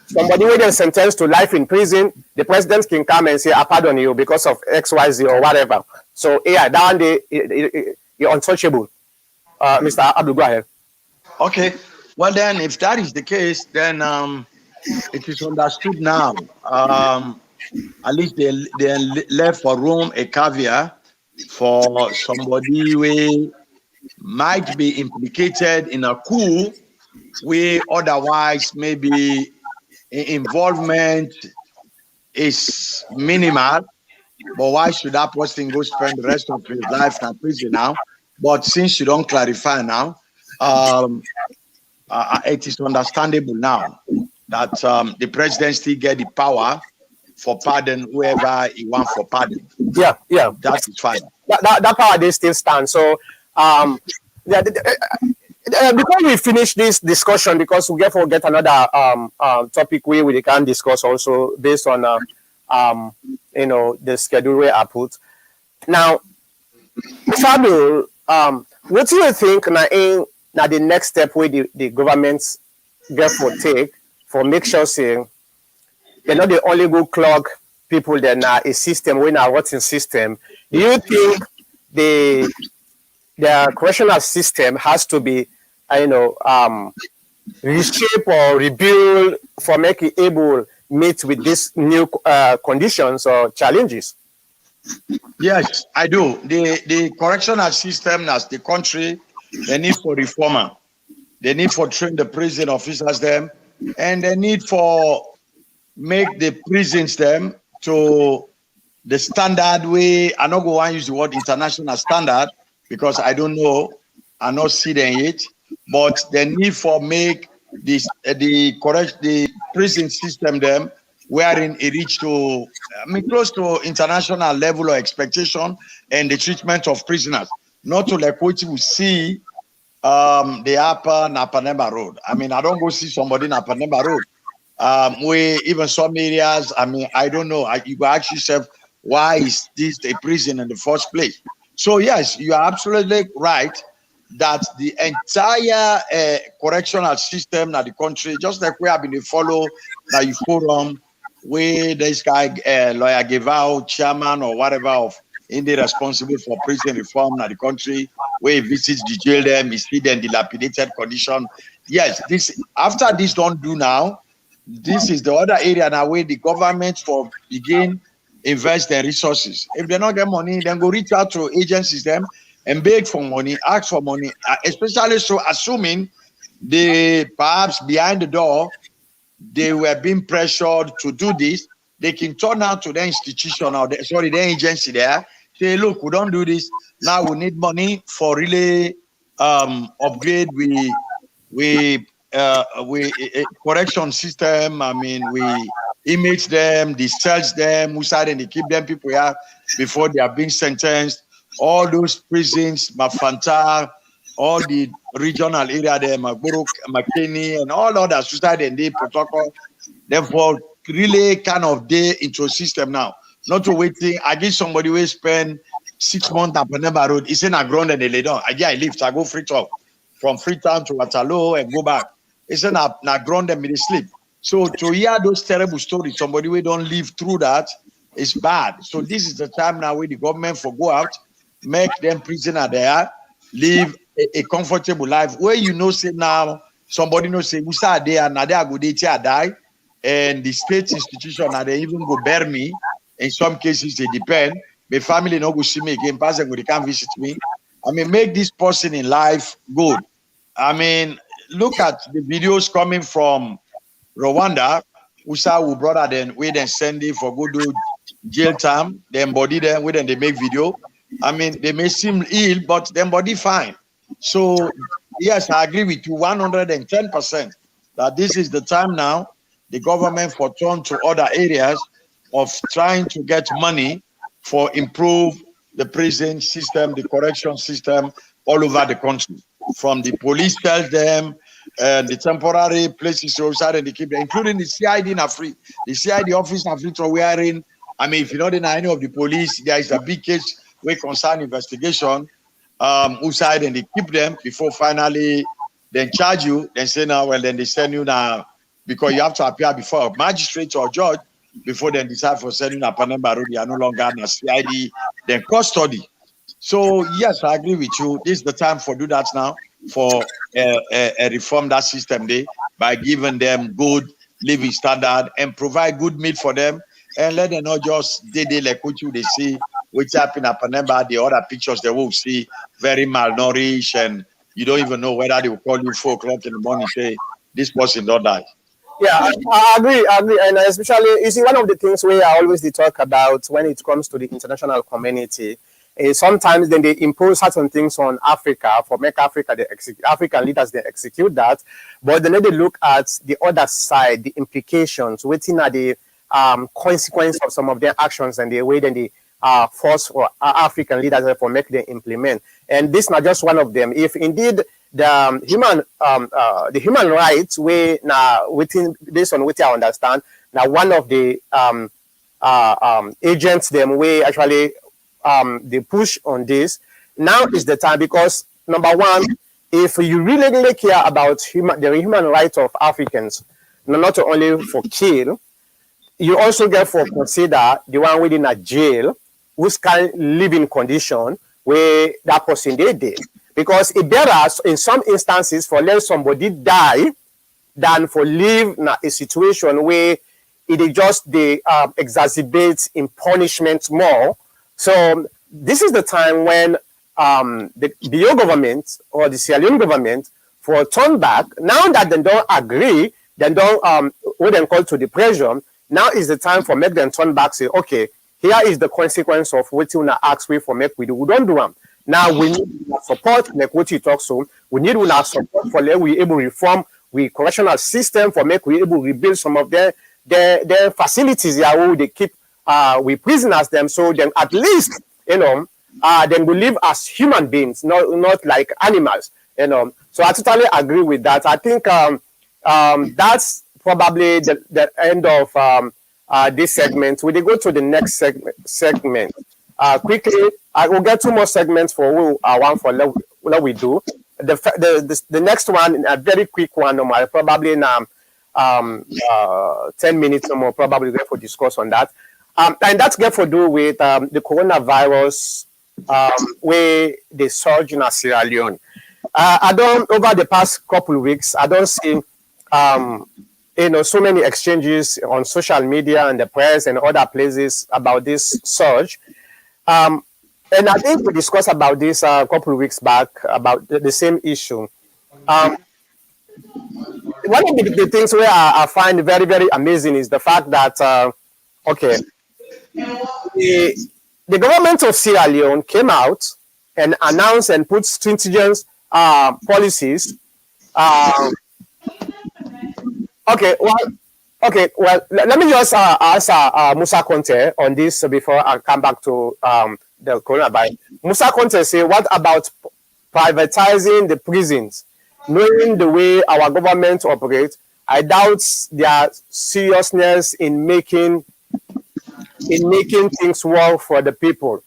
Somebody who is sentenced to life in prison, the president can come and say, I pardon you because of XYZ or whatever. So yeah, that one you're untouchable. Mr. Abdul, go ahead. Okay. Well then, if that is the case, then it is understood now. At least they left for room a caveat for somebody who might be implicated in a coup where otherwise maybe involvement is minimal, but why should that person go spend the rest of his life in prison now? But since you don't clarify now, it is understandable now that the president still get the power for pardon whoever he wants for pardon. Yeah, that is fine. That power they still stand. So before we finish this discussion, because we get another topic where we can discuss also based on the schedule where I put. Now, Fabio, what do you think now the next step where the government get for take for make sure saying they're not the only good clog people. They're not a system. We're not a rotten system. Do you think the the correctional system has to be, reshape or rebuild for making able meet with these new conditions or challenges? Yes, I do. The correctional system as the country, they need for reformer. They need for train the prison officers them, and they need for make the prisons them to the standard way. I not go and use the word international standard because I don't know, I not see them yet. But the need for make this the prison system them wherein it reach to close to international level of expectation and the treatment of prisoners. Not to like what you see the upper Napanema Road. I mean, I don't go see somebody in Napanema Road. We even some areas, I mean, I don't know. You go ask yourself, why is this a prison in the first place? So yes, you are absolutely right that the entire correctional system in the country, just like we have been follow that you forum, where this guy, lawyer Gevao, chairman or whatever of India responsible for prison reform in the country, where he visits the jail them, he see them dilapidated condition. Yes, this after this don't do now, this is the other area now where the government for begin invest their resources. If they don't get money, then go reach out to agencies them and beg for money, ask for money, especially so assuming they perhaps behind the door they were being pressured to do this, they can turn out to the institution or the agency there, say, look, we don't do this. Now we need money for really upgrade we correction system. I mean, we image them, discharge them, we and they keep them people here before they are being sentenced. All those prisons, Mafanta, all the regional area there, Magburuk, McKinney, and all others, suicide and day protocol. Therefore, really kind of day into a system now. Not to waiting. I give somebody who spend 6 months at Panema Road. It's in a ground and they lay down. I lift. I go Freetown from Freetown to Waterloo and go back. It's in a ground and they sleep. So to hear those terrible stories, somebody who don't live through that is bad. So this is the time now where the government for go out, make them prisoner there, live a comfortable life. Where say now somebody say we start there and now they go there die, and the state institution now they even go bear me. In some cases they depend. My family no go see me again. Person they can't visit me. I mean, make this person in life good. I mean, look at the videos coming from Rwanda. We brother then we then send it for good do jail time. Then body them we then they make video. I mean, they may seem ill, but them body fine. So yes, I agree with you 110% that this is the time now the government for turn to other areas of trying to get money for improve the prison system, the correction system all over the country. From the police tells them, the temporary places outside and they keep them, including the CID in Africa, the CID office in Africa wearing. I mean, if you know the any of the police, there is a big case where concern investigation outside and they keep them before finally then charge you, then say now, well, then they send you now because you have to appear before a magistrate or judge before they decide for sending you a Panemba Road. You are no longer in a CID, then custody. So yes, I agree with you. This is the time for do that now for reform that system day by giving them good living standard and provide good meat for them and let them not just they like what you they see which happen at Panemba, the other pictures they will see very malnourished and you don't even know whether they will call you 4 o'clock in the morning say this person don't die. Yeah, I agree, and especially you see one of the things we I always talk about when it comes to the international community is sometimes then they impose certain things on Africa for make Africa African leaders they execute that, but then they look at the other side, the implications, waiting at the consequence of some of their actions and the way then they force for African leaders for make them implement. And this is not just one of them. If indeed the human rights way now within based on what I understand now one of the agents them way actually they push on this now is the time because number one, if you really care about the human rights of Africans, not only for kill, you also get for consider the one within a jail whose kind living condition where that person they did. Because it better in some instances for let somebody die than for live in a situation where it just they exacerbates in punishment more. So this is the time when the BO government or the Sierra Leone government for turn back. Now that they don't agree, then don't what they call to the pressure. Now is the time for make them turn back. Say, okay, here is the consequence of what you ask we for make we do. We don't do them. Now we need support, like what you talk so. We need support for let we able reform we correctional system for make we able rebuild some of their facilities here where they keep we prisoners them so then at least then we live as human beings, not like animals, So I totally agree with that. I think that's probably the end of this segment. We go to the next segment. Quickly, I will get two more segments for one for what we do. The next one, a very quick one, probably in 10 minutes or more, probably get for discuss on that. And that's get for do with the coronavirus where they surge in Sierra Leone. I don't over the past couple of weeks, I don't see so many exchanges on social media and the press and other places about this surge. And I think we discussed about this a couple of weeks back about the same issue. One of the things where I find very, very amazing is the fact that, the government of Sierra Leone came out and announced and put stringent policies. Let me just ask Musa Conte on this before I come back to the coronavirus. Musa Conte say, what about privatizing the prisons? Knowing the way our government operates, I doubt their seriousness in making things work for the people.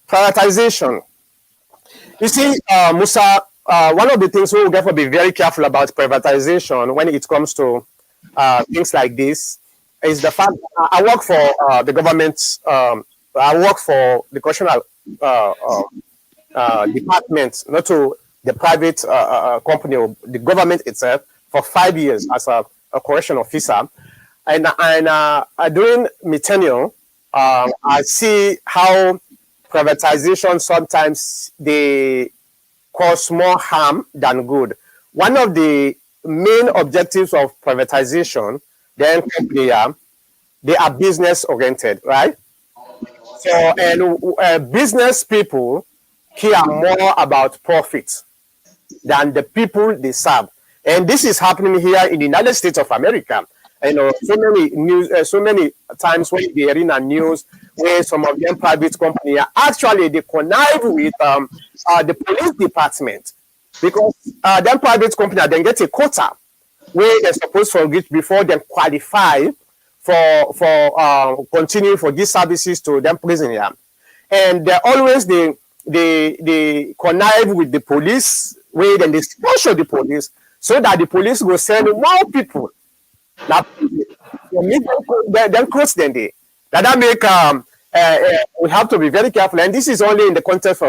Privatization. You see, Musa, one of the things we will therefore be very careful about privatization when it comes to things like this is the fact I work for the government. I work for the correctional department, not to the private company or the government itself, for 5 years as a correction officer. And during my tenure, I see how privatization sometimes they cause more harm than good. One of the main objectives of privatization, then company, they are business oriented, right? So, and business people care more about profit than the people they serve. And this is happening here in the United States of America. So many news, so many times when they are in a news where some of them private companies actually they connive with the police department because them private companies then get a quota where they're supposed to reach before they qualify for continuing for these services to them prison here. And they always they connive with the police where then they sponsor the police so that the police will send more people. Now, then close then they. That make we have to be very careful, and this is only in the context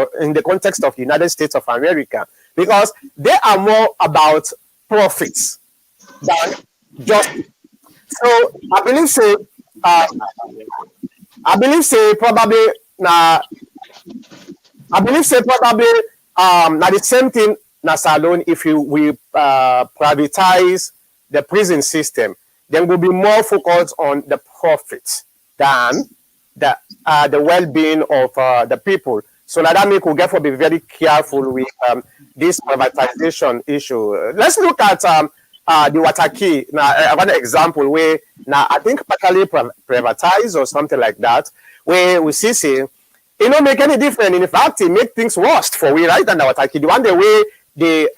of the United States of America, because they are more about profits than just. So I believe probably now. Now the same thing na Salone if we privatize the prison system, then we'll be more focused on the profit than the well-being of the people. So that make we therefore be very careful with this privatization issue. Let's look at the Wataki. Now, one example where now I think partially privatized or something like that, where we see it don't make any difference. In fact, it make things worse for we, right? And the Wataki, the one the way the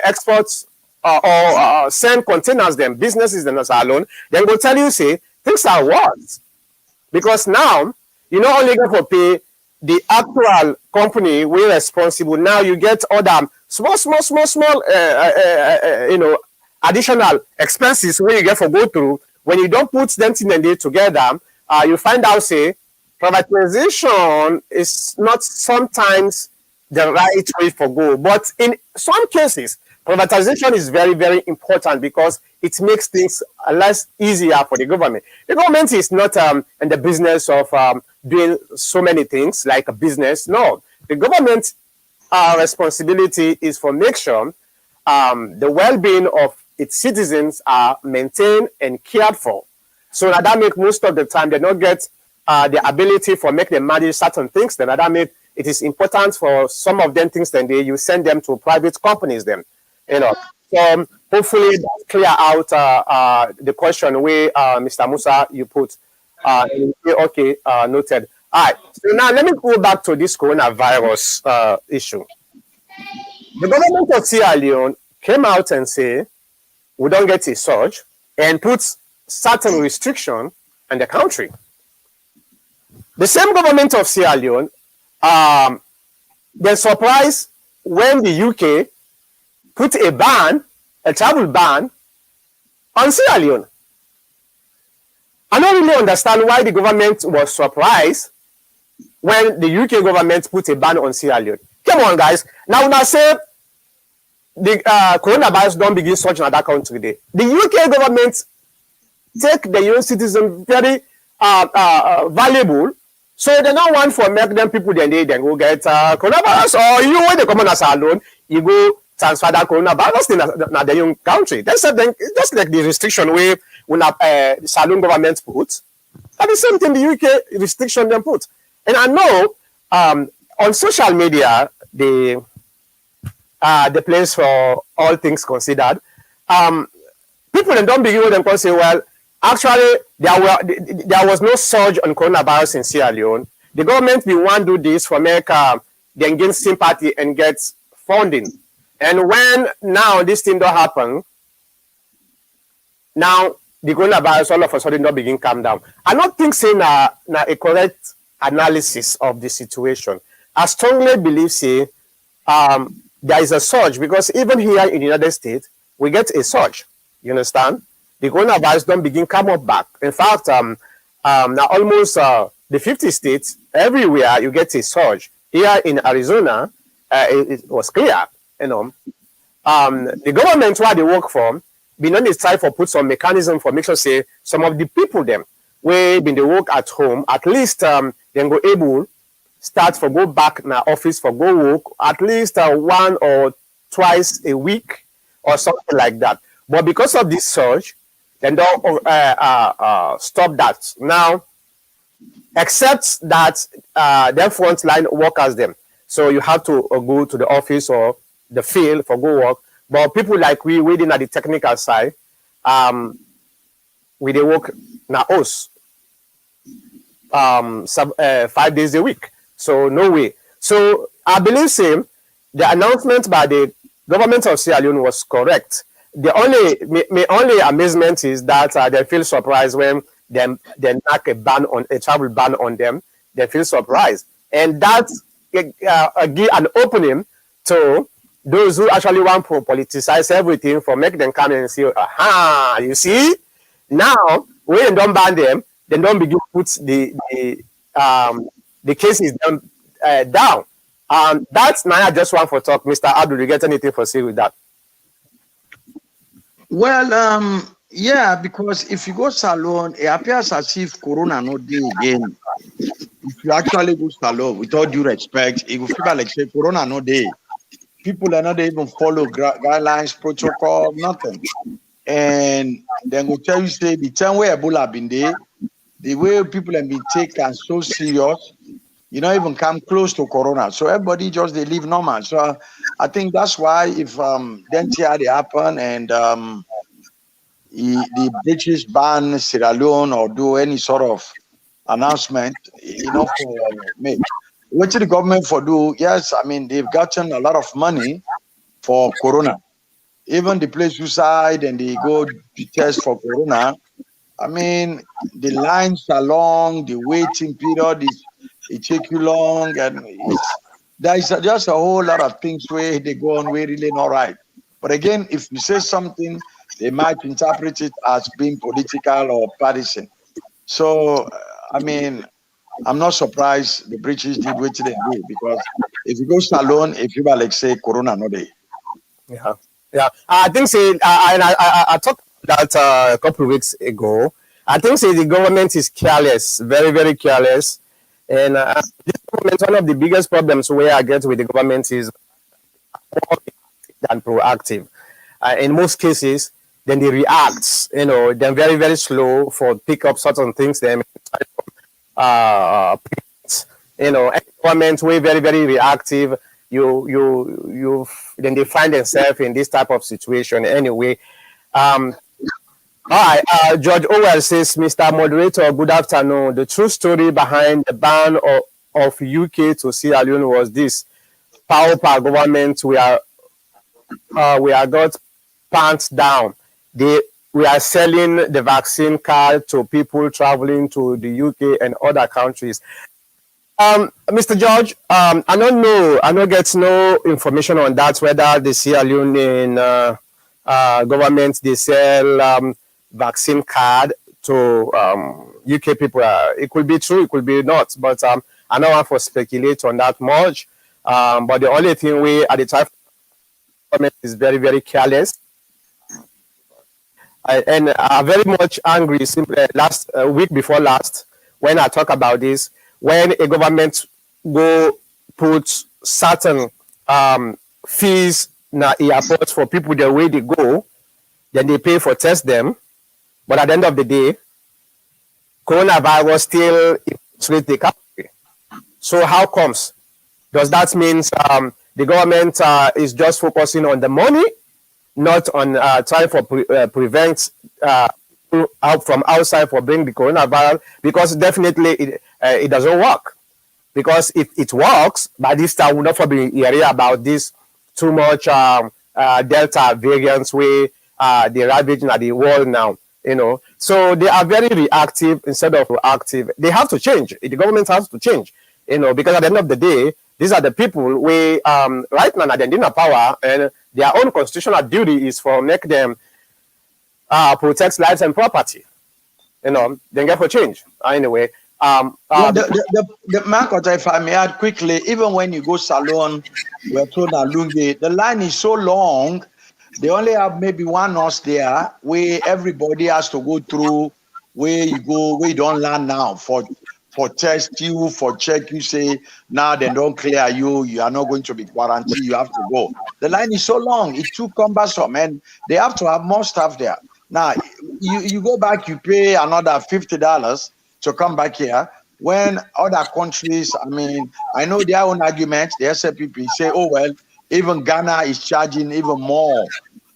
exports or send containers them businesses in Salone, then go tell you say things are worse because now you not only going to pay the actual company we're responsible. Now you get other small additional expenses where you get for go through when you don't put them together, you find out, say, privatization is not sometimes the right way for go. But in some cases, privatization is very, very important because it makes things less easier for the government. The government is not in the business of doing so many things like a business. No, the government responsibility is for make sure the well-being of its citizens are maintained and cared for. So that make most of the time they don't get the ability for make them manage certain things. Then that make it is important for some of them things. Then you send them to private companies. Then So hopefully that clear out the question where Mr. Musa you put. Okay, noted. All right. So now let me go back to this coronavirus issue. The government of Sierra Leone came out and say we don't get a surge and put certain restriction in the country. The same government of Sierra Leone, they're surprised when the UK put a travel ban on Sierra Leone. I don't really understand why the government was surprised when the UK government put a ban on Sierra Leone. Come on, guys. Now say the coronavirus don't begin surging in that country today. The UK government take the UN citizen very valuable, so they don't want for make them people then go get coronavirus, or you when they come on as alone, you go transfer that coronavirus in the young country. That's just like the restriction way when the Saloon government put. And the same thing the UK restriction them put. And I know on social media, the place for all things considered, people then don't begin with them and say, well, actually, there was no surge on coronavirus in Sierra Leone. The government will want to do this for make them gain sympathy and get funding. And when now this thing don't happen, now the coronavirus all of a sudden don't begin calm down. I don't think saying a correct analysis of the situation. I strongly believe say there is a surge because even here in the United States, we get a surge. You understand? The coronavirus don't begin come up back. In fact, now almost the 50 states, everywhere you get a surge. Here in Arizona, it was clear. The government where they work for, been on this side for put some mechanism for make sure say some of the people them where been they work at home, at least then go able start for go back in the office for go work at least 1 or twice a week or something like that. But because of this surge, then don't stop that. Now, except that their frontline workers them. So you have to go to the office or the field for go work. But people like we waiting at the technical side, we they work now us 5 days a week. So no way. So I believe same the announcement by the government of Sierra Leone was correct. The only amazement is that they feel surprised when they knock a travel ban on them. They feel surprised, and that give an opening to those who actually want to politicize everything for make them come and say, aha, you see, now when they don't ban them, they don't begin to put the cases down. That's now I just want for talk. Mr. Abdul, you get anything for say with that? Well, yeah, because if you go salon, it appears as if Corona no day again. If you actually go salon, with all due respect, it will feel like say Corona no day. People are not even follow guidelines, protocol, nothing. And then go tell you say the time where Ebola been there, the way people have been taken so serious, you don't even come close to Corona. So everybody just they live normal. So I think that's why if then they happen and the British ban Sierra Leone or do any sort of announcement, for me. What the government for do? Yes, I mean they've gotten a lot of money for Corona. Even the place you side and they go to test for Corona. I mean the lines are long, the waiting period is it take you long, and there is just a whole lot of things where they go on where really not right. But again, if you say something they might interpret it as being political or partisan. So, I mean, I'm not surprised the British did what they did, because if you go Salon, if you like say Corona no day. Yeah, yeah. I think say I talked about that a couple of weeks ago. I think say the government is careless, very very careless, and this government, one of the biggest problems where I get with the government is more than proactive. In most cases, then they react. You know, they're very very slow for pick up certain things. Them, uh, you know, any government way very very reactive. You then they find themselves in this type of situation anyway. Um, all right, George Orwell says, Mr. Moderator, good afternoon. The true story behind the ban of UK to Sierra Leone was this: power government we are got pants down. They We are selling the vaccine card to people traveling to the UK and other countries. Mr. George, I don't know. I don't get no information on that. Whether the Sierra Leone government they sell vaccine card to UK people. It could be true. It could be not. But I don't want to speculate on that much. But the only thing we at the time government is very very careless. And very much angry. Simply last week before last, when I talk about this, when a government go put certain fees na airports for people the way they go, then they pay for test them. But at the end of the day, coronavirus still infiltrate the country. So how comes? Does that mean the government is just focusing on the money, not on trying for prevent out from outside for bring the coronavirus? Because definitely it doesn't work. Because if it works, by this time we'll not be hearing about this too much Delta variants way they ravaging at the world now. You know, so they are very reactive instead of proactive. They have to change. The government has to change. You know, because at the end of the day, these are the people we right now they're in power, and their own constitutional duty is for make them protect lives and property. You know, then get for change anyway. The Marcos, if I may add quickly, even when you go Salon, we're told that Lunge, the line is so long. They only have maybe one nurse there where everybody has to go through, where you go, where you don't land now for test you, for check you, say now they don't clear you, you are not going to be quarantined, you have to go. The line is so long, it's too cumbersome, and they have to have more staff there. Now you go back, you pay another $50 to come back here, when other countries, I mean, I know their own arguments, the SLPP say, oh well, even Ghana is charging even more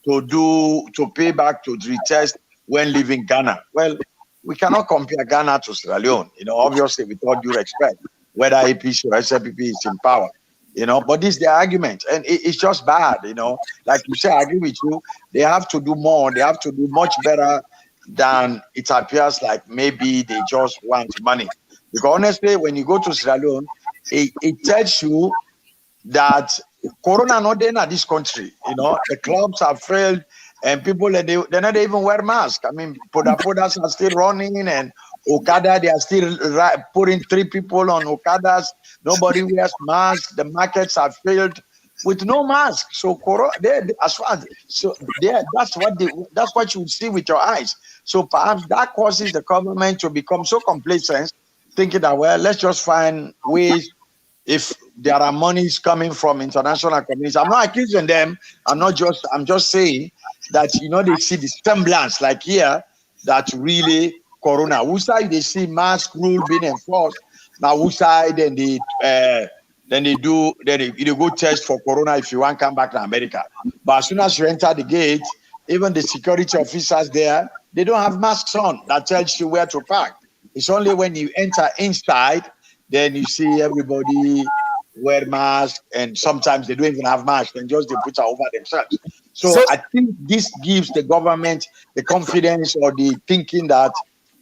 to pay back to retest when leaving Ghana. Well, we cannot compare Ghana to Sierra Leone, you know, obviously with all due respect, whether APC or SLPP is in power, you know, but this is their argument, and it's just bad, you know. Like you say, I agree with you, they have to do more, they have to do much better than it appears like maybe they just want money. Because honestly, when you go to Sierra Leone, it tells you that Corona not there in this country. You know, the clubs have failed, and people they not even wear masks. I mean, podas are still running, and Okada they are still putting 3 people on Okadas. Nobody wears masks. The markets have failed with no mask. So Corona, that's what you see with your eyes. So perhaps that causes the government to become so complacent, thinking that well, let's just find ways. If there are monies coming from international communities, I'm not accusing them. I'm just saying that, you know, they see the semblance like here that really Corona. Wusai they see mask rule being enforced. Now Wusai then they go test for Corona if you want to come back to America. But as soon as you enter the gate, even the security officers there, they don't have masks on. That tells you where to park. It's only when you enter inside, then you see everybody wear masks, and sometimes they don't even have masks, and just they put it over themselves. So I think this gives the government the confidence or the thinking that,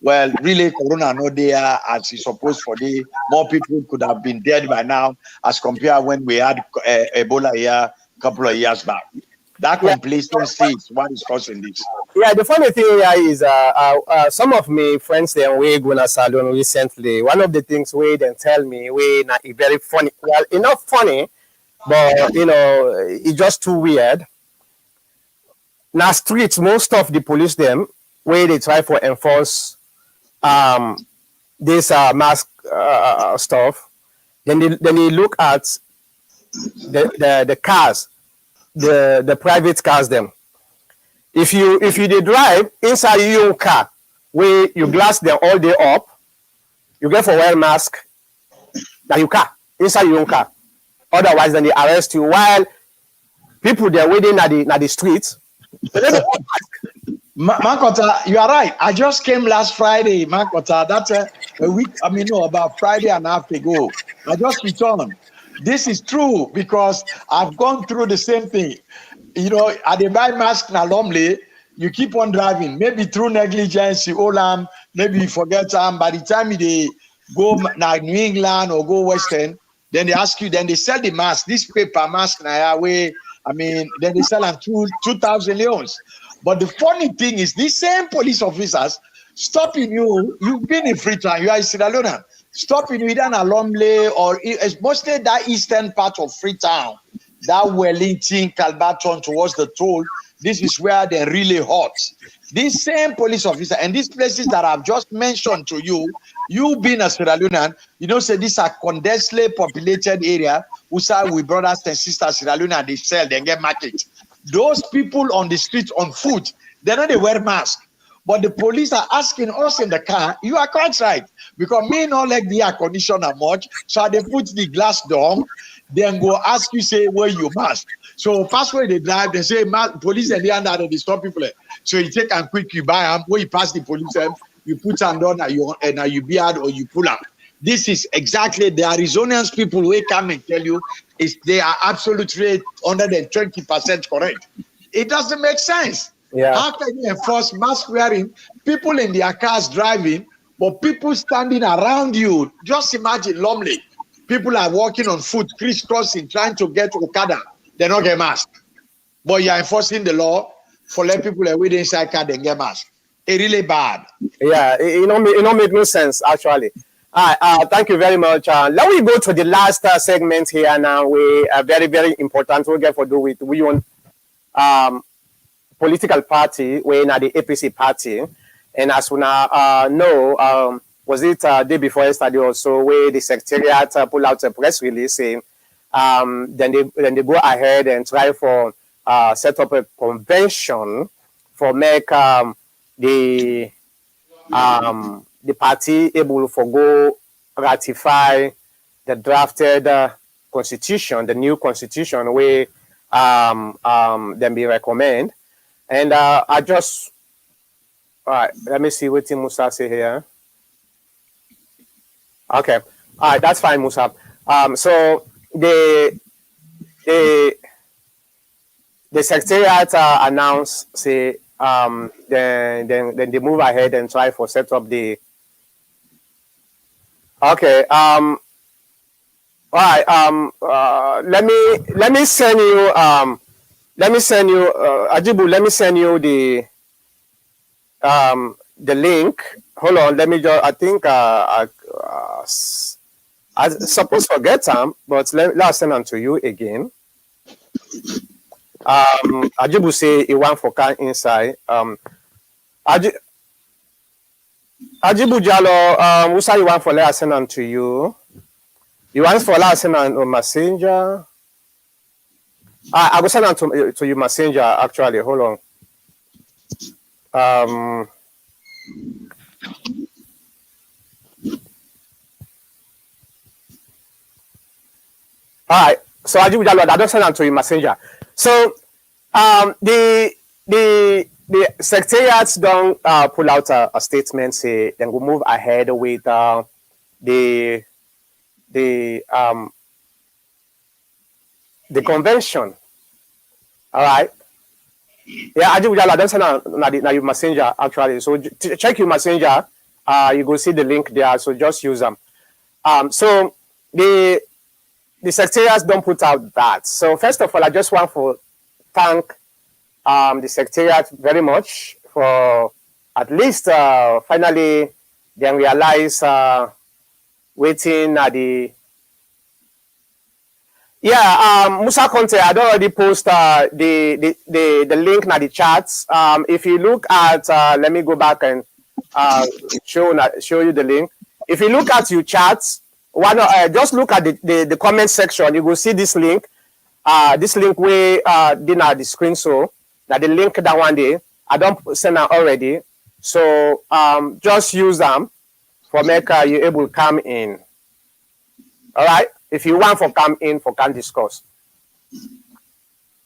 well, really Corona not there as it's supposed for the more people could have been dead by now as compared when we had Ebola here a couple of years back. That complacency is what is causing this. Yeah, the funny thing here is some of my friends then we go to salon recently. One of the things we then tell me we not very funny. Well, enough funny, but it's just too weird. Now streets, most of the police them where they try for enforce this mask stuff. Then they look at the cars, the private cars them. If you dey drive inside your own car where you glass them all day up, you get for wear mask na your car inside your own car. Otherwise, then they arrest you. While people they're waiting at the streets, they don't wear mask. Makota, you are right. I just came last Friday, Makota. That's a week, no, about Friday and a half ago. I just returned. This is true because I've gone through the same thing. I dey buy mask normally, you keep on driving, maybe through negligence, you hold them, maybe you forget them. By the time they go like New England or go Western, then they ask you, then they sell the mask, this paper mask then they sell them 2,000 leons. But the funny thing is, these same police officers stopping you, you've been in Freetown, you are in Sierra Leone, stopping you either in Alomle or it's mostly that eastern part of Freetown, that Wellington, Calbaton towards the toll. This is where they're really hot. These same police officer and these places that I've just mentioned to you, you being a Sierra Leonean, say these are condensely populated area, with brothers and sisters Sierra Leone, they sell, they get market. Those people on the street on foot, they wear masks. But the police are asking us in the car, you are quite right, because me not like the air conditioner much, so they put the glass down, then go ask you, say, where you mask. So pass where they drive, they say, police and the under, they stop people. So you take and quick, you buy them, where you pass the police, you put them on and you beard or you pull up. This is exactly the Arizonians people will come and tell you is they are absolutely 120% correct. It doesn't make sense. Yeah. How can you enforce mask wearing, people in their cars driving, but people standing around you? Just imagine, Lumley, people are walking on foot, crisscrossing, trying to get Okada. They don't get mask. But you're enforcing the law for let people wait inside car and get mask. It's really bad. Yeah, it don't make no sense actually. Thank you very much. Let me go to the last segment here now. We are very, very important. We get for do with we want political party, we're in the APC party, and as we now know, was it day before yesterday or so, where the secretariat pull out a press release saying, then they go ahead and try for set up a convention for make the party able to go ratify the drafted constitution, the new constitution, where then be recommend. And I just, all right, let me see what Musa say here. Okay, all right, that's fine, Musa. So the secretariat announced, say, then they move ahead and try for set up the. Okay. All right. Let me send you. Ajibu. Let me send you the link. Hold on. Let me just. I think I supposed to forget some, but let's send them to you again. Ajibu say he want for car inside. Ajibu Jalo, Musa, you want for let us send them to you. You want for let us send them on Messenger. I will send them to you Messenger actually. Hold on. All right. So Ajibu Jalo, I don't send them to you Messenger. So the secretariats don't pull out a statement, say then we'll move ahead with the convention. All right. Yeah, Ajibu Jalo, I don't send now your messenger actually. So check your messenger. You go see the link there. So just use them. So the secretariats don't put out that. So first of all, I just want to thank the secretariat very much for at least finally then realize waiting at the Musa Conte, I don't already post the link in the chats. If you look at let me go back and show you the link. If you look at your chats, why not just look at the comment section, you will see this link where did the screen so that the link that one day I don't send out already. So just use them for make you able to come in. All right. If you want for come in for can discuss.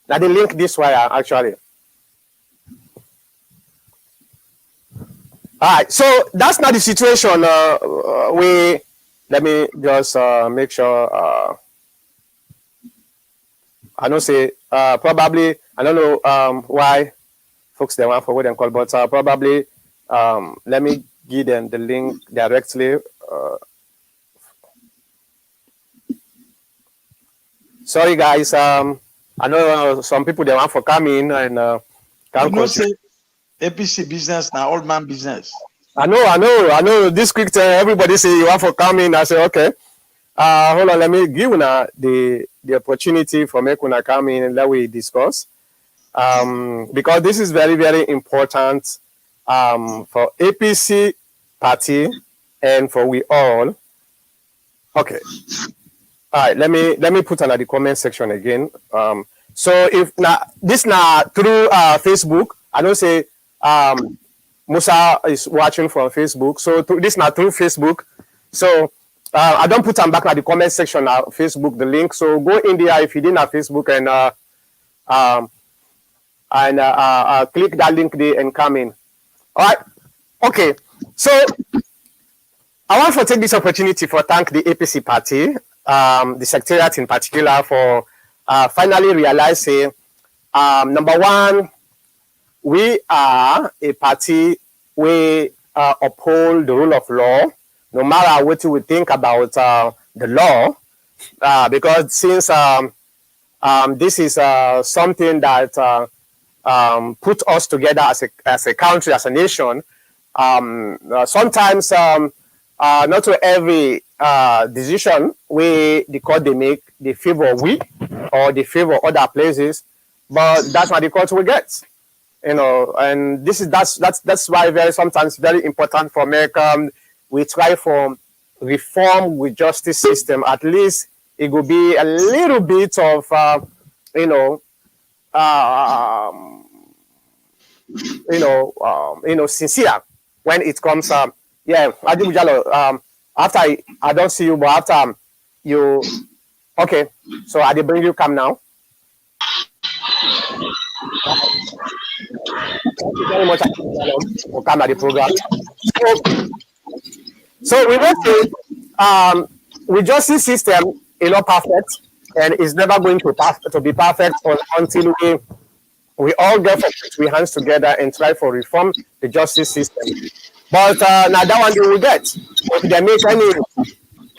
Now the link this way actually. All right, so that's not the situation. Let me just make sure. I don't say probably I don't know why folks they want for what they call, but probably let me give them the link directly. Sorry guys, I know some people they want for coming and can't say APC business now, old man business. I know. This quick time, everybody say you want for coming. I say okay. Hold on, let me give una the opportunity for make una come in and let we discuss. Because this is very, very important for APC party and for we all. Okay. All right, let me put under the comment section again. So if this now through Facebook, I don't say Musa is watching from Facebook. So this now through Facebook. So I don't put them back at the comment section now, Facebook, the link. So go in there if you didn't have Facebook and click that link there and come in. All right. Okay. So I want to take this opportunity for thank the APC party, the secretariat in particular, for finally realizing, number one, we are a party we uphold the rule of law, no matter what we think about the law, because since this is something that put us together as a country, as a nation, sometimes not to every decision the court they make, they favor we or they favor other places, but that's what the court will get. And that's why sometimes very important for America. We try for reform with justice system. At least it will be a little bit of sincere when it comes. Adi Mujalo. After I don't see you, but after you, okay. So I bring you come now. Thank you very much for coming at the program. So we will say with justice system is not perfect and is never going to be perfect until we all get our hands together and try for reform the justice system. But now that one they will get. If they make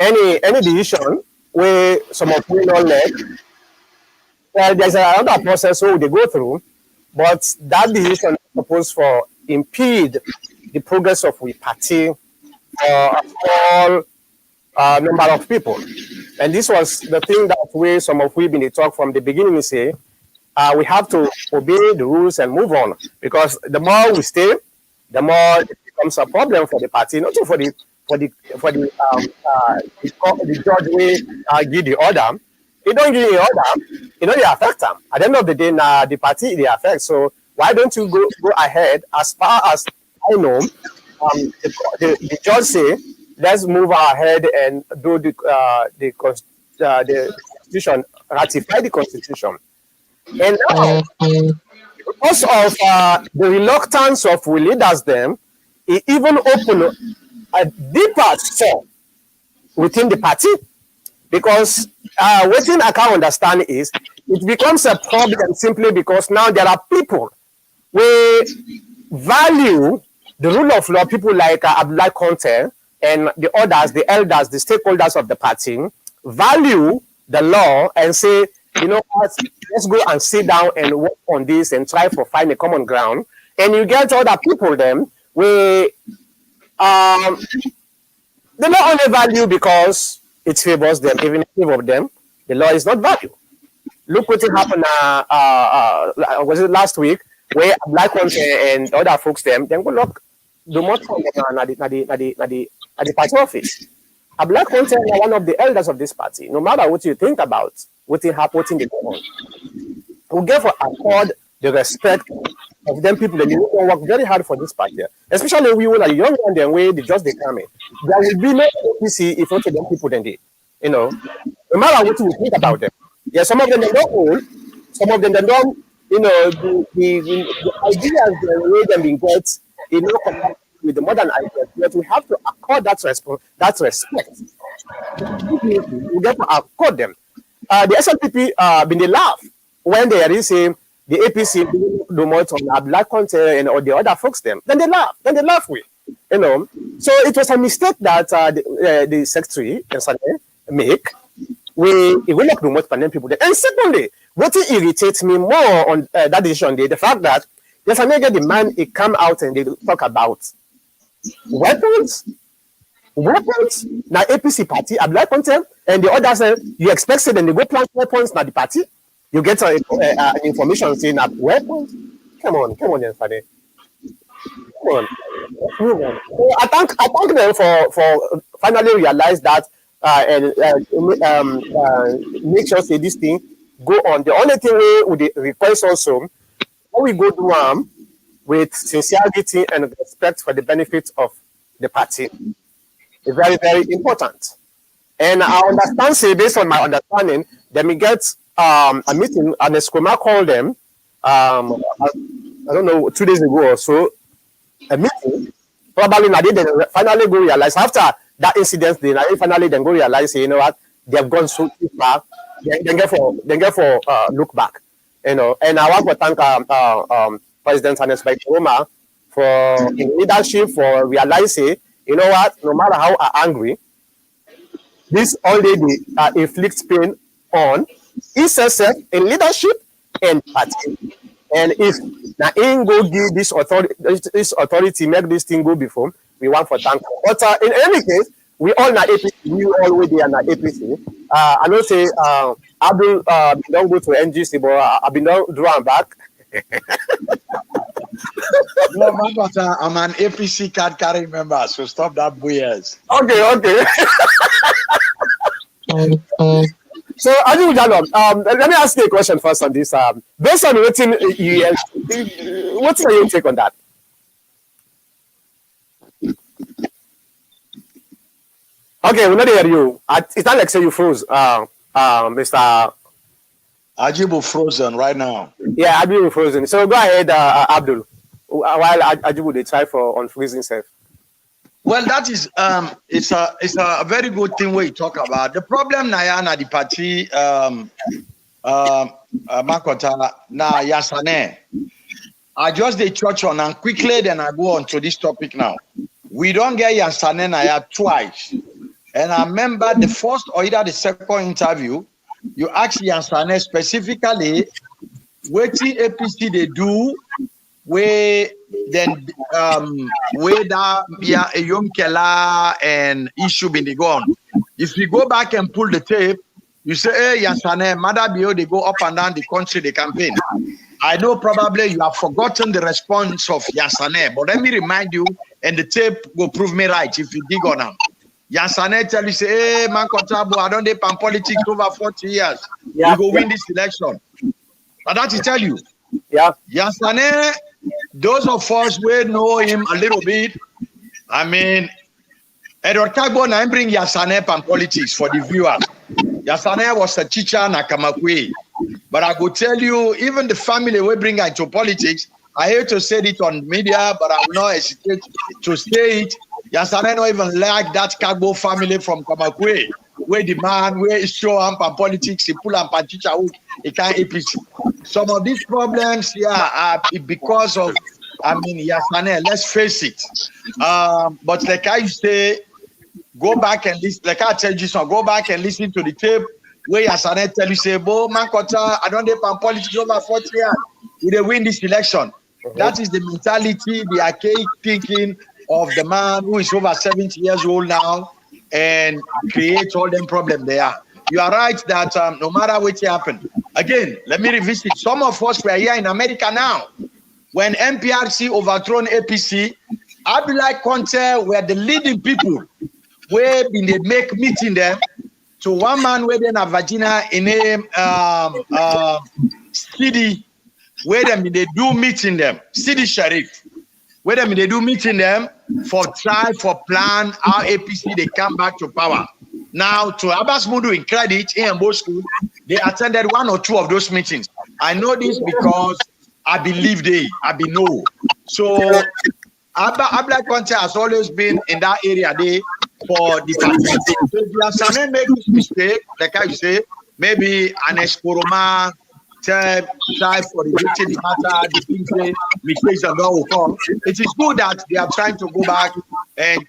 any decision where some of you don't like, well, there's another process where they go through, but that decision is supposed to impede the progress of we party for all number of people. And this was the thing that some of we been the talk from the beginning say, we have to obey the rules and move on, because the more we stay, the more it becomes a problem for the party, not for the judge will give the order. He don't give the order, they affect them. At the end of the day, the party they affect. So why don't you go ahead? As far as I know, the judge say, let's move ahead and do the constitution, ratify the constitution. And now, because of the reluctance of we leaders, them, it even opened a deeper sore within the party. Because what I can understand is it becomes a problem simply because now there are people who value the rule of law, people like Abdullah Conte and the others, the elders, the stakeholders of the party, value the law and say, you know what, let's go and sit down and work on this and try to find a common ground And you get other people them we they not only value because it favors them, even if it favor them, the law is not value. Look what happened was it last week where black ones and other folks them then go look the most from them at the party office. A black one one of the elders of this party, no matter what you think about what happening they go on, we get for accord the respect of them people that you work very hard for this party, especially we will are young and then way they just they come in. There will be no OPC if not them people then they, you know, no matter what you think about them. Yeah, some of them they don't old, some of them they don't, you know, the ideas the way them being got, you know, compared with the modern ideas, but we have to accord that respect. We get to accord them. The SLPP been they laugh when they are saying the APC do more on a black content and or the other folks them. Then they laugh. Then they laugh with, you know. So it was a mistake that the secretary make. It will not promote panel people. And secondly, what irritates me more on that decision day, the fact that yes, I get the man he come out and they talk about weapons. Now APC party, a black content, and the others you expect say then they go plant weapons now the party. You get information saying that weapons. Come on, Fade. Come on. So I thank them for finally realize that and make sure say this thing go on. The only thing we would request also when we go do with sincerity and respect for the benefit of the party is very, very important. And I understand, say, based on my understanding, then we get a meeting and the SCOMA called them, I don't know, 2 days ago or so, a meeting. Probably now they finally go realize after that incident, they finally then go realize, you know what, they have gone so far, then get for look back. You know, and I want to thank President Hannes Roma for leadership, for realizing, you know what, no matter how angry, this already inflicts pain on itself in leadership and party. And if now in go give this authority make this thing go before, we want for thank. But in any case, we all na APC, we all way there na APC. I know say Abdul don't go to NGC, but I've been done drawn back. No, I'm an APC card carrying member, so stop that BS. Okay. So, Aju Jalom, let me ask you a question first on this. Based on what's your take on that? Okay, we're not hear you. It's not like say you froze, Mr. Ajibu frozen right now. Yeah, Ajibu frozen. So go ahead, Abdul. While Ajibu they try for unfreezing self. Well, that is it's a very good thing we talk about. The problem Nayana the party Makota na Yasane. I just the church on and quickly then I go on to this topic now. We don't get Yasane Naya twice. And I remember the first or either the second interview, you asked Yasane specifically what APC they do where then whether yeah a young Kela and issue been gone. If you go back and pull the tape, you say, hey, Yansane, Mother Bio, they go up and down the country, the campaign. I know probably you have forgotten the response of Yansane, but let me remind you, and the tape will prove me right if you dig on them. Yansane tell you, say, hey, man, Kotrabo, I don't do pan politics over 40 years. Yeah, you go win this election. But that to tell you. Yeah. Yansane, those of us who know him a little bit, I mean, Edward Kagbo na bring Yansane pan politics for the viewers. Yansane was a teacher na Kamakwe. But I could tell you, even the family we bring into politics, I hate to say it on media, but I will not hesitate to say it. Yansane not even like that Kagbo family from Kamakwe, where the man, where he show up on politics, he pull up on teacher, he can't APC. Some of these problems, yeah, are because of, I mean, Yansane, let's face it. But like I say, go back and listen, like I tell you, so go back and listen to the tape where Yansane tell you, say, Bo, Mankota, I don't depend on politics over 40 years. Will they win this election? That is the mentality, the archaic thinking of the man who is over 70 years old now and creates all them problems there. You are right that no matter what happen, again, let me revisit. Some of us were here in America now. When MPRC overthrown APC, Abdullah Conte were the leading people where they make meeting them. So one man where then a Virginia in a city where them they do meeting them, city sheriff, where them they do meeting them for plan how APC they come back to power. Now to Abbas Mudu in credit in both school, they attended one or two of those meetings. I know this because I believe I be know. So Abdullah Conte has always been in that area there for the party. So if you have make this mistake, like I say, maybe an Escoroma try for the matter, the things say mistakes are not come. It is good that they are trying to go back and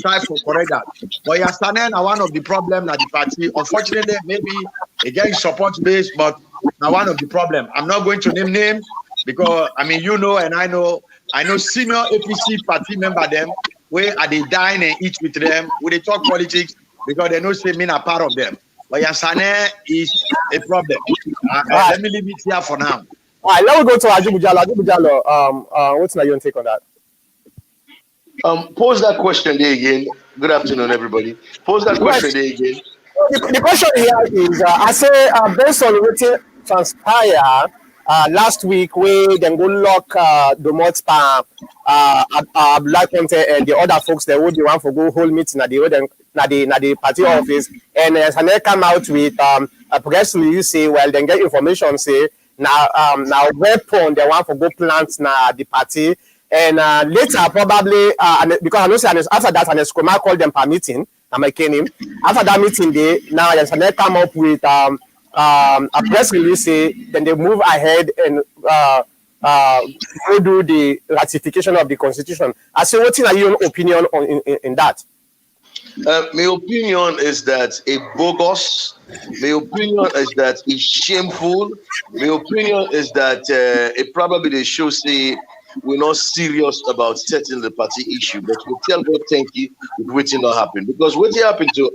try to correct that. But Yasanen are one of the problems at the party. Unfortunately, maybe again support base, but now one of the problem. I'm not going to name names because I mean you know and I know senior APC party member them where are they dine and eat with them, where they talk politics because they know say me a part of them. But Yasane is a problem. Let me leave it here for now. All right, let me go to Ajibujalo. Ajibujalo, what's your take on that? Pose that question there again. Good afternoon, everybody. Pose that question there again. The question here is, I say, based on what transpired last week, where then go lock the mods Black Conte and the other folks, they would be one for go hold meeting at the party office, and Sané come out with a press release say, well, then get information say now weapon they want for go plant na the party, and later probably because I know say after that and Escoma called them for meeting. After that meeting day, now Sané come up with a press release say then they move ahead and go do the ratification of the constitution. I say, what's your opinion on in that? My opinion is that it's bogus. My opinion is that it's shameful. My opinion is that it probably they should say we're not serious about settling the party issue, but we tell God thank you with waiting not happen. Because what happened to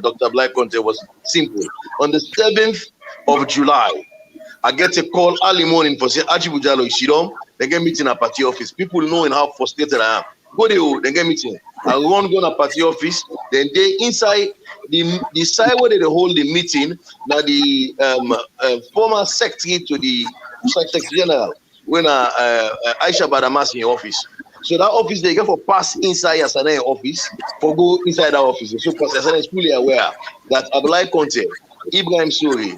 Dr. Black Conte was simple. On the 7th of July, I get a call early morning for say Ajibujalo Ishidom, they get meeting at party office. People knowing how frustrated I am. Go there, they get meeting. I run go to party office, then they inside the side where they hold the meeting, now the former secretary to the secretary general when Aisha Badamas in office. So that office they get for pass inside Yasane office for go inside that office. So because Yasane is fully aware that Abdullah Conte, Ibrahim Suri,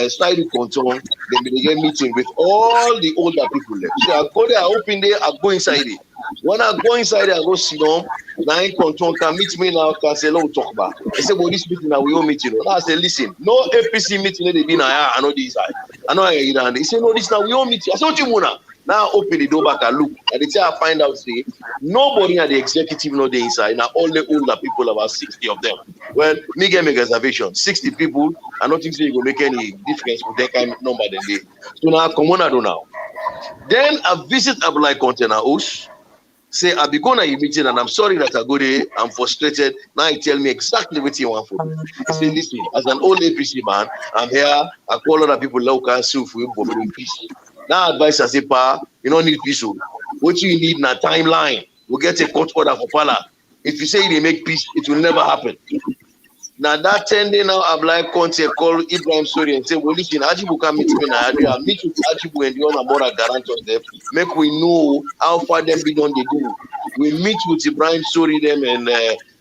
Style Conton, then they get meeting with all the older people there. So I go there, I open there, I go inside it. When I go inside there, I go sit down. Now Conton can meet me now, can say, "Let's talk about." I say, "Well, this meeting now we all meeting." Now I say, "Listen, no APC meeting they be now. I know this side. I know I get down." He say, "No, this now we all meeting." I say, "What you wanna?" Now open the door back and look. And they say I find out say nobody at the executive know the inside. Now all the older people, about 60 of them. Well, me get my reservation. 60 people, I don't think so you go make any difference with that kind of number than they. So now come on, I do now. Then I visit Abdullah Conte house. Say I be going to a meeting and I'm sorry that I go there. I'm frustrated. Now he tell me exactly what you want for me. I say, listen, as an old APC man, I'm here. I call other people local sue for you for bringing peace. Now advice I say, pa, you don't need peace. What you need na timeline. We'll get a court order for Pala. If you say they make peace, it will never happen. Now that 10 day now, Abdullah Conte call Ibrahim Sori and say, well, listen, Ajibu can meet me now. I meet with Ajibu and the other more guarantors there. Make we know how far them be done they do. We meet with Ibrahim Sori them and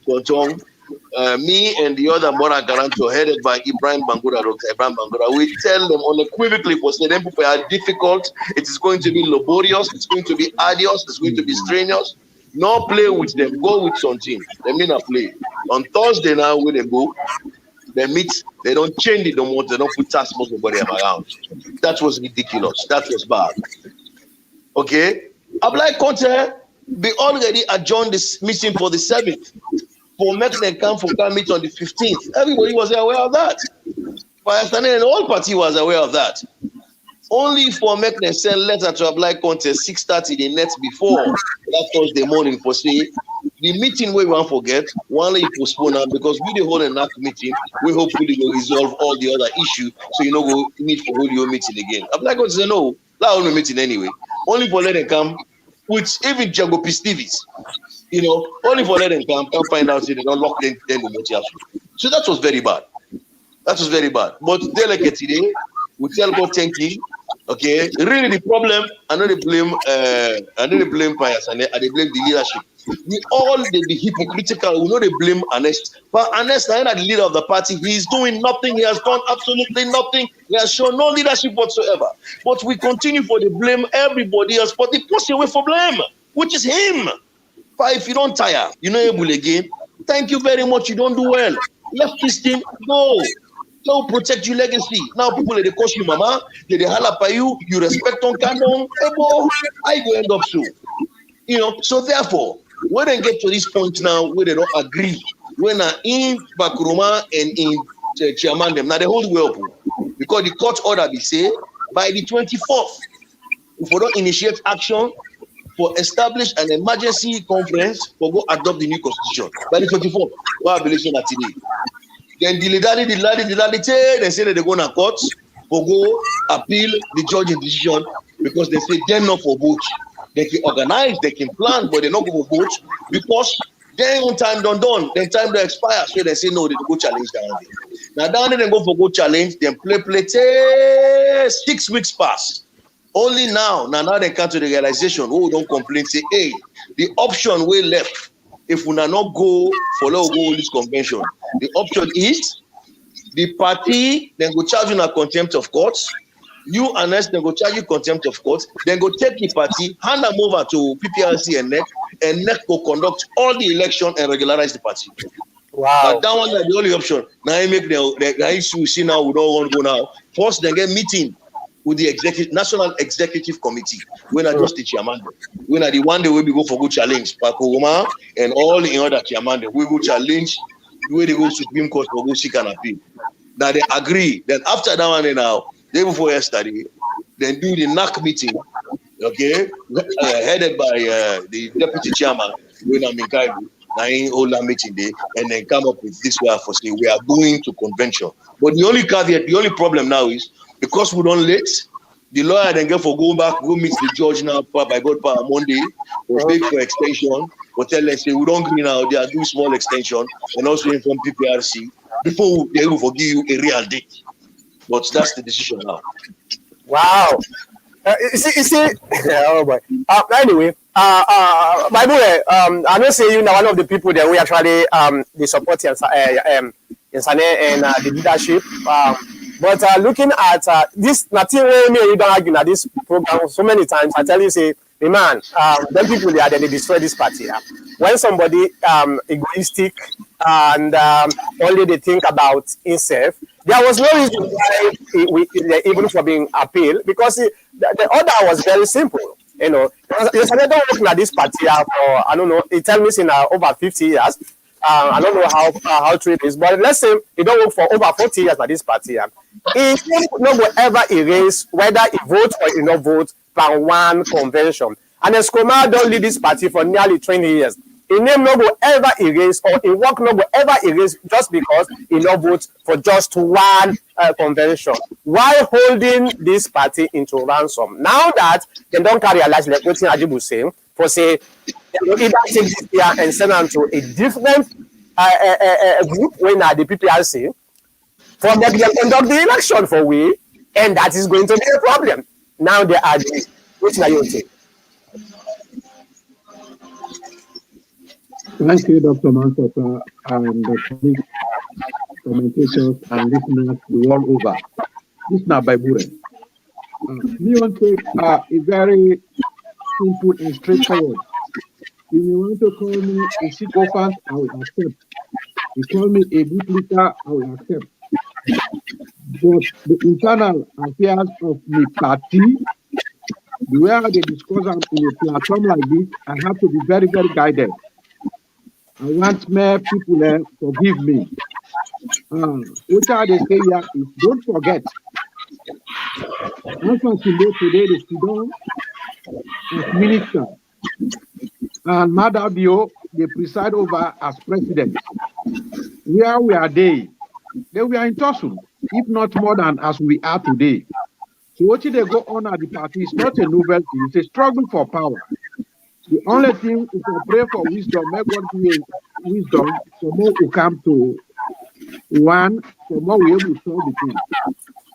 Kontong. Me and the other Mora Garanto headed by Ibrahim Bangura, Dr. Ibrahim Bangura, we tell them unequivocally for say them people are difficult, it is going to be laborious, it's going to be arduous, it's going to be strenuous. No play with them, go with something. They mean a play. On Thursday now when they go, they meet, they don't change it no more, they don't put task force nobody around. That was ridiculous. That was bad. Okay? Abdullah Conte, we already adjourned this meeting for the 7th. For make them come meet on the 15th. Everybody was aware of that. But the whole party was aware of that. Only for make them send letter to apply contest 6:30 the net before that Thursday morning for say the meeting we won't forget, one you postpone am because we the whole enough meeting, we hopefully will resolve all the other issue so you know go need for hold your meeting again. Apply contest say no, that only meeting anyway. Only for let them come with even Jago Pistivis, you know, only for let them come and find out say they don't lock them then the So that was very bad. That was very bad. But today, like today, we tell God thank you. Okay, really the problem, I know they blame Pius and they blame the leadership. We all they be hypocritical, we know they blame Ernest. But Ernest, I am the leader of the party, he is doing nothing, he has done absolutely nothing, he has shown no leadership whatsoever. But we continue for the blame everybody else, but they push away for blame, which is him. But if you don't tire, you're not able again. Thank you very much, you don't do well. Left this thing, go. Don't protect your legacy. Now people they cost you, mama. They holla by you. You respect on canon. Ebo, I go end up so. You know. So therefore, when they get to this point now where they don't agree, when in Bakuruma and in chairman them now they hold way up because the court order they say by the 24th, if we don't initiate action for establish an emergency conference for go adopt the new constitution by the 24th. What abolition at today? Then they say that they're going to court for go appeal the judge's decision because they say they're not for vote. They can organize, they can plan, but they're not going to vote because their own time done. Their time they expire. So they say no, they go challenge down there. Now down there they go for go challenge, then play 6 weeks pass. Only now they come to the realization, oh, don't complain, say, hey, the option we left. If we not go follow this convention, the option is the party then go charge you a contempt of court. You and us then go charge you contempt of court. Then go take the party, hand them over to PPRC and NEC go conduct all the election and regularize the party. Wow. That one is the only option. Now I make the issue we see now we don't want to go now. First, then get meeting with the National Executive Committee. We're not just the chairman. We're not the one day we go for good challenge. Pakuma and all the other chairman, we go challenge where they go Supreme Court for go seek an appeal. Now they agree. Then after that one now, day before yesterday, then do the NAC meeting, okay, headed by the deputy chairman, Wena Minkaibu. Now in all that meeting day, and then come up with this way for say we are going to convention. But the only caveat, the only problem now is because we don't late, the lawyer then get for go back, go meet the judge now by God power Monday, or beg for extension, or tell them say we don't agree now, they are doing small extension, and also inform PPRC before they will forgive you a real date. But that's the decision now. Wow. You see, oh boy. Anyway, by the way, I don't say you know one of the people that we actually the support in Sane and the leadership. But looking at this, nothing me you don't argue at this program so many times. I tell you, say, hey man, them people there, then they destroy this party. When somebody egoistic and only they think about himself, there was no reason why even for being appealed because the order was very simple. You know, there's another working at this party for I don't know. It tells me in over 50 years. I don't know how true it is, but let's say he don't work for over 40 years at this party. He no will ever erase whether he vote or he not vote for one convention. And the Skoma don't lead this party for nearly 20 years. His name no will ever erase or his work no will ever erase just because he not vote for just one convention. Why holding this party into ransom? Now that they don't carry a large like what Ajibu saying, for say they will either take this year and send them to a different group when the PPRC for them to conduct the election for we, and that is going to be a problem. Now they are the which are you take? Thank you, Dr. Mansota, and the commentators and listeners the world over. This is not by Bure. Me want to is very simple and straightforward. If you want to call me a sycophant, I will accept. You call me a bootlicker, I will accept. But the internal affairs of the party, the way they discuss them in a platform like this, I have to be very, very guided. I want more people there forgive me. What are they say here is don't forget Alpha Simbe today they sit down as minister, and Madabio they preside over as president. Where we are they were in tussle, if not more than as we are today. So what they go on at the party is not a novelty, it's a struggle for power. The only thing is to pray for wisdom, may God give wisdom, for more will come to one, for more we able to solve the thing.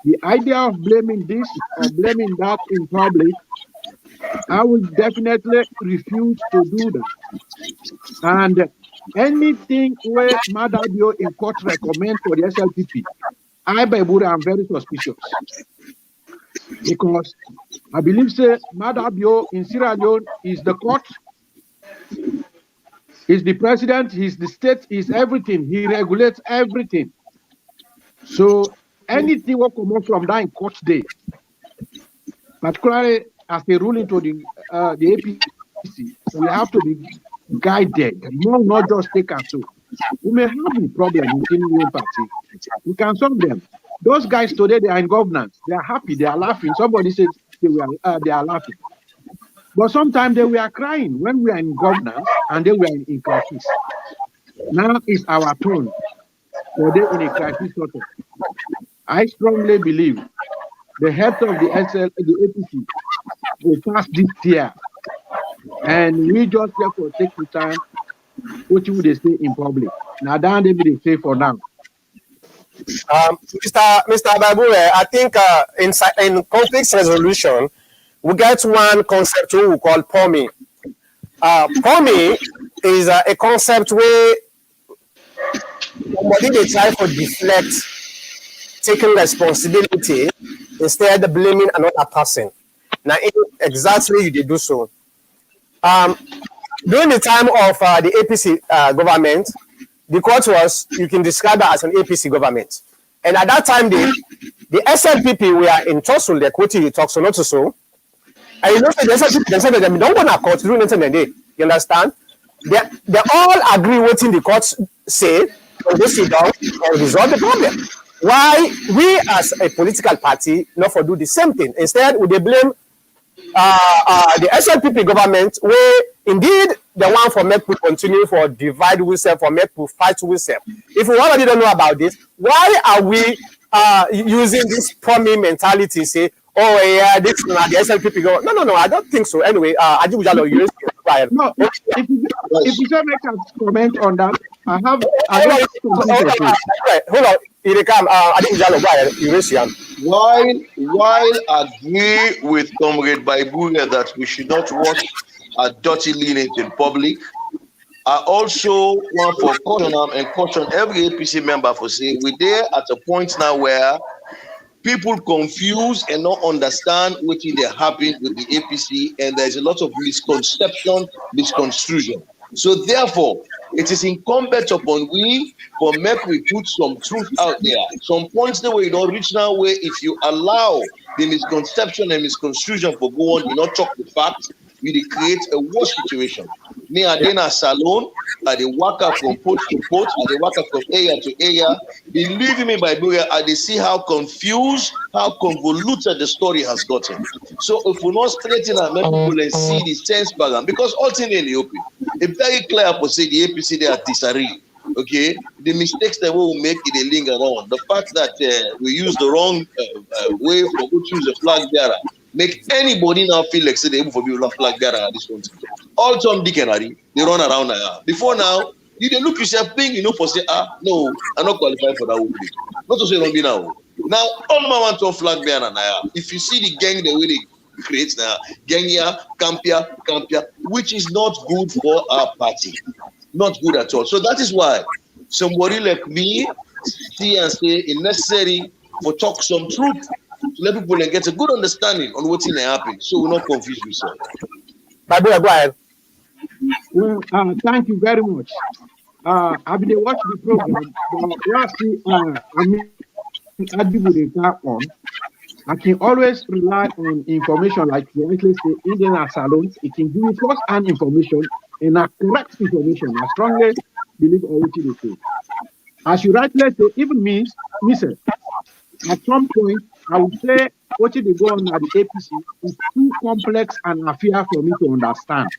The idea of blaming this or blaming that in public, I will definitely refuse to do that. And anything where Madabio in court recommend for the SLPP, I, Baibura, am very suspicious because I believe say Madabio in Sierra Leone is the court, he's the president, he's the state, he's everything. He regulates everything. So anything will come out from that in court day, particularly as a ruling to the APC, we have to be guided, not just take us so. We may have a problem within the party. We can solve them. Those guys today, they are in governance. They are happy. They are laughing. Somebody says they are laughing. But sometimes they were crying when we are in governance and they were in crisis. Now is our turn for them in a crisis sort of. I strongly believe the head of the APC will pass this year. And we just therefore take the time, what would they say in public. Now, that they say for now. Mr. Babure, I think in conflict resolution, we get one concept we call POMI. POMI is a concept where somebody they try to deflect taking responsibility instead of blaming another person. Now, exactly you did do so. During the time of the APC government, the court was, you can describe that as an APC government. And at that time, the SLPP were in tussle, like what you talk, so not so. And you know, the SLPP, they said that they don't want to court during the day. You understand? They all agree what in the courts say, and they sit down and resolve the problem. Why we as a political party not for do the same thing? Instead, would they blame the SLPP government, where indeed the one for make we continue for divide ourselves, for make we fight ourselves. If we already don't know about this, why are we using this POMI mentality? Say, oh yeah, this is not the SLPP government. No, I don't think so. Anyway, I do no, if you just make a comment on that, hold on. Here come. I think you raise your hand. While agree with Comrade Baibule that we should not wash our dirty linen in public, I also want for caution and caution every APC member for saying we're there at a point now where people confuse and not understand what they happen with the APC, and there's a lot of misconception, misconstruction. So therefore, it is incumbent upon we for make we put some truth out there. Some points that we don't reach now where if you allow the misconception and misconstruction for go on, you not talk the facts, you create a worse situation. Me and then a salon, I they work out from post to post, I they work out from area to area. Believe me, by Buria, I they see how confused, how convoluted the story has gotten. So if we not straighten our people and see the sense background, because ultimately, it's very clear to say the APC they are disagree. Okay, the mistakes that we will make it they linger on. The fact that we use the wrong way for who choose a flag bearer make anybody now feel like say they able for be a flag bearer at this point. All Tom, Dick and Harry, they run around now. Before now, you they look yourself being for say no, I'm not qualified for that whole thing. Not to say don't be now. Now all my want to flag bearer now. If you see the gang the way they create now, gang here, campia, which is not good for our party. Not good at all. So that is why somebody like me see and say it's necessary for talk some truth to let people get a good understanding on what's in the happen, so we're not confused yourself. Go ahead. Well, thank you very much. I've been watching the program, but I can always rely on information like you rightly say Indian salons. It can give you first-hand information and a correct information. I strongly believe all what you say. As you rightly say, even me, at some point, I would say what they go on at the APC is too complex an affair for me to understand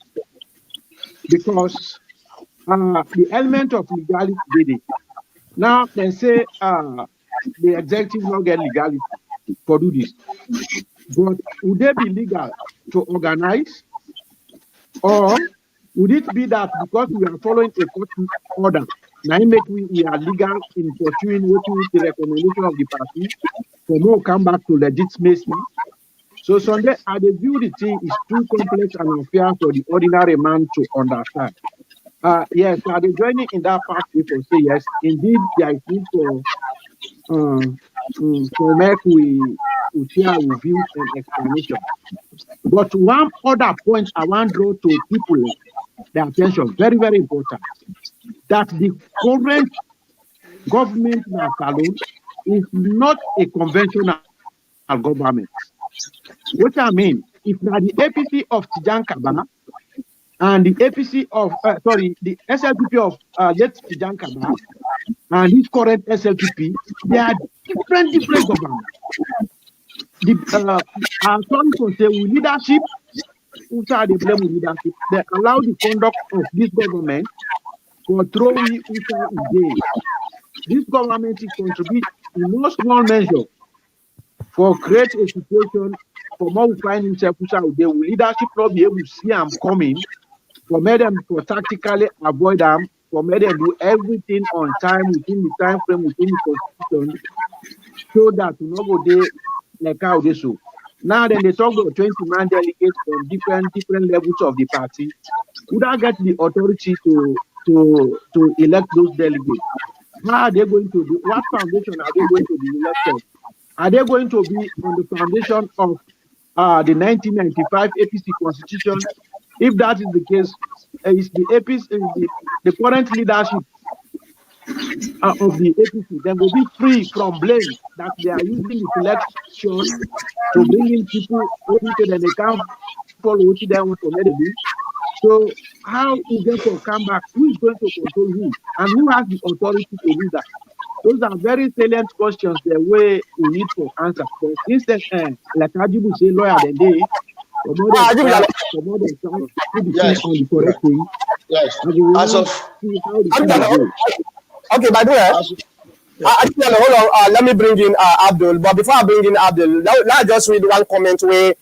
because the element of legality did it. Now they say the executive not get legality for do this, but would they be legal to organize, or would it be that because we are following a court order, now it make we are legal in pursuing what is the recommendation of the party for more come back to legitimacy? So Sunday, I view the thing is too complex and unfair for the ordinary man to understand. Yes, I they joining in that pathway for say yes, indeed there is need for make we share our views and explanation. But one other point I want to draw to people their attention, very, very important, that the current government in Salon is not a conventional government. What I mean, if now the APC of Tijan Kaba and the APC of, the SLPP of late Tijan Kaba and this current SLPP, they are different governments. I'm sorry to say, with leadership, who are they blame with leadership? They allow the conduct of this government control we this government is contributing in no small measure for create a situation for more we find himself with leadership not be able to see them coming, for make them to tactically avoid them, for make them do everything on time within the time frame within the constitution, so that we not go there like how they so. Now then they talk about 20-man delegates from different levels of the party. Would I get the authority to elect those delegates? How are they going to do? What foundation are they going to be elected? Are they going to be on the foundation of the 1995 APC Constitution? If that is the case, is the APC, the current leadership of the APC, then will be free from blame that they are using the election to bring in people so that they can't follow what they want to do. So how is going to come back? Who is going to control who? And who has the authority to do that? Those are very salient questions the way we need for answer. For instance, like Ajibu say, lawyer then they for more than try to be Yes. on the correct thing. Yes. And we will As of see how the thing will go. Okay, by the way, hold on. Let me bring in Abdul. But before I bring in Abdul, let's just read one comment where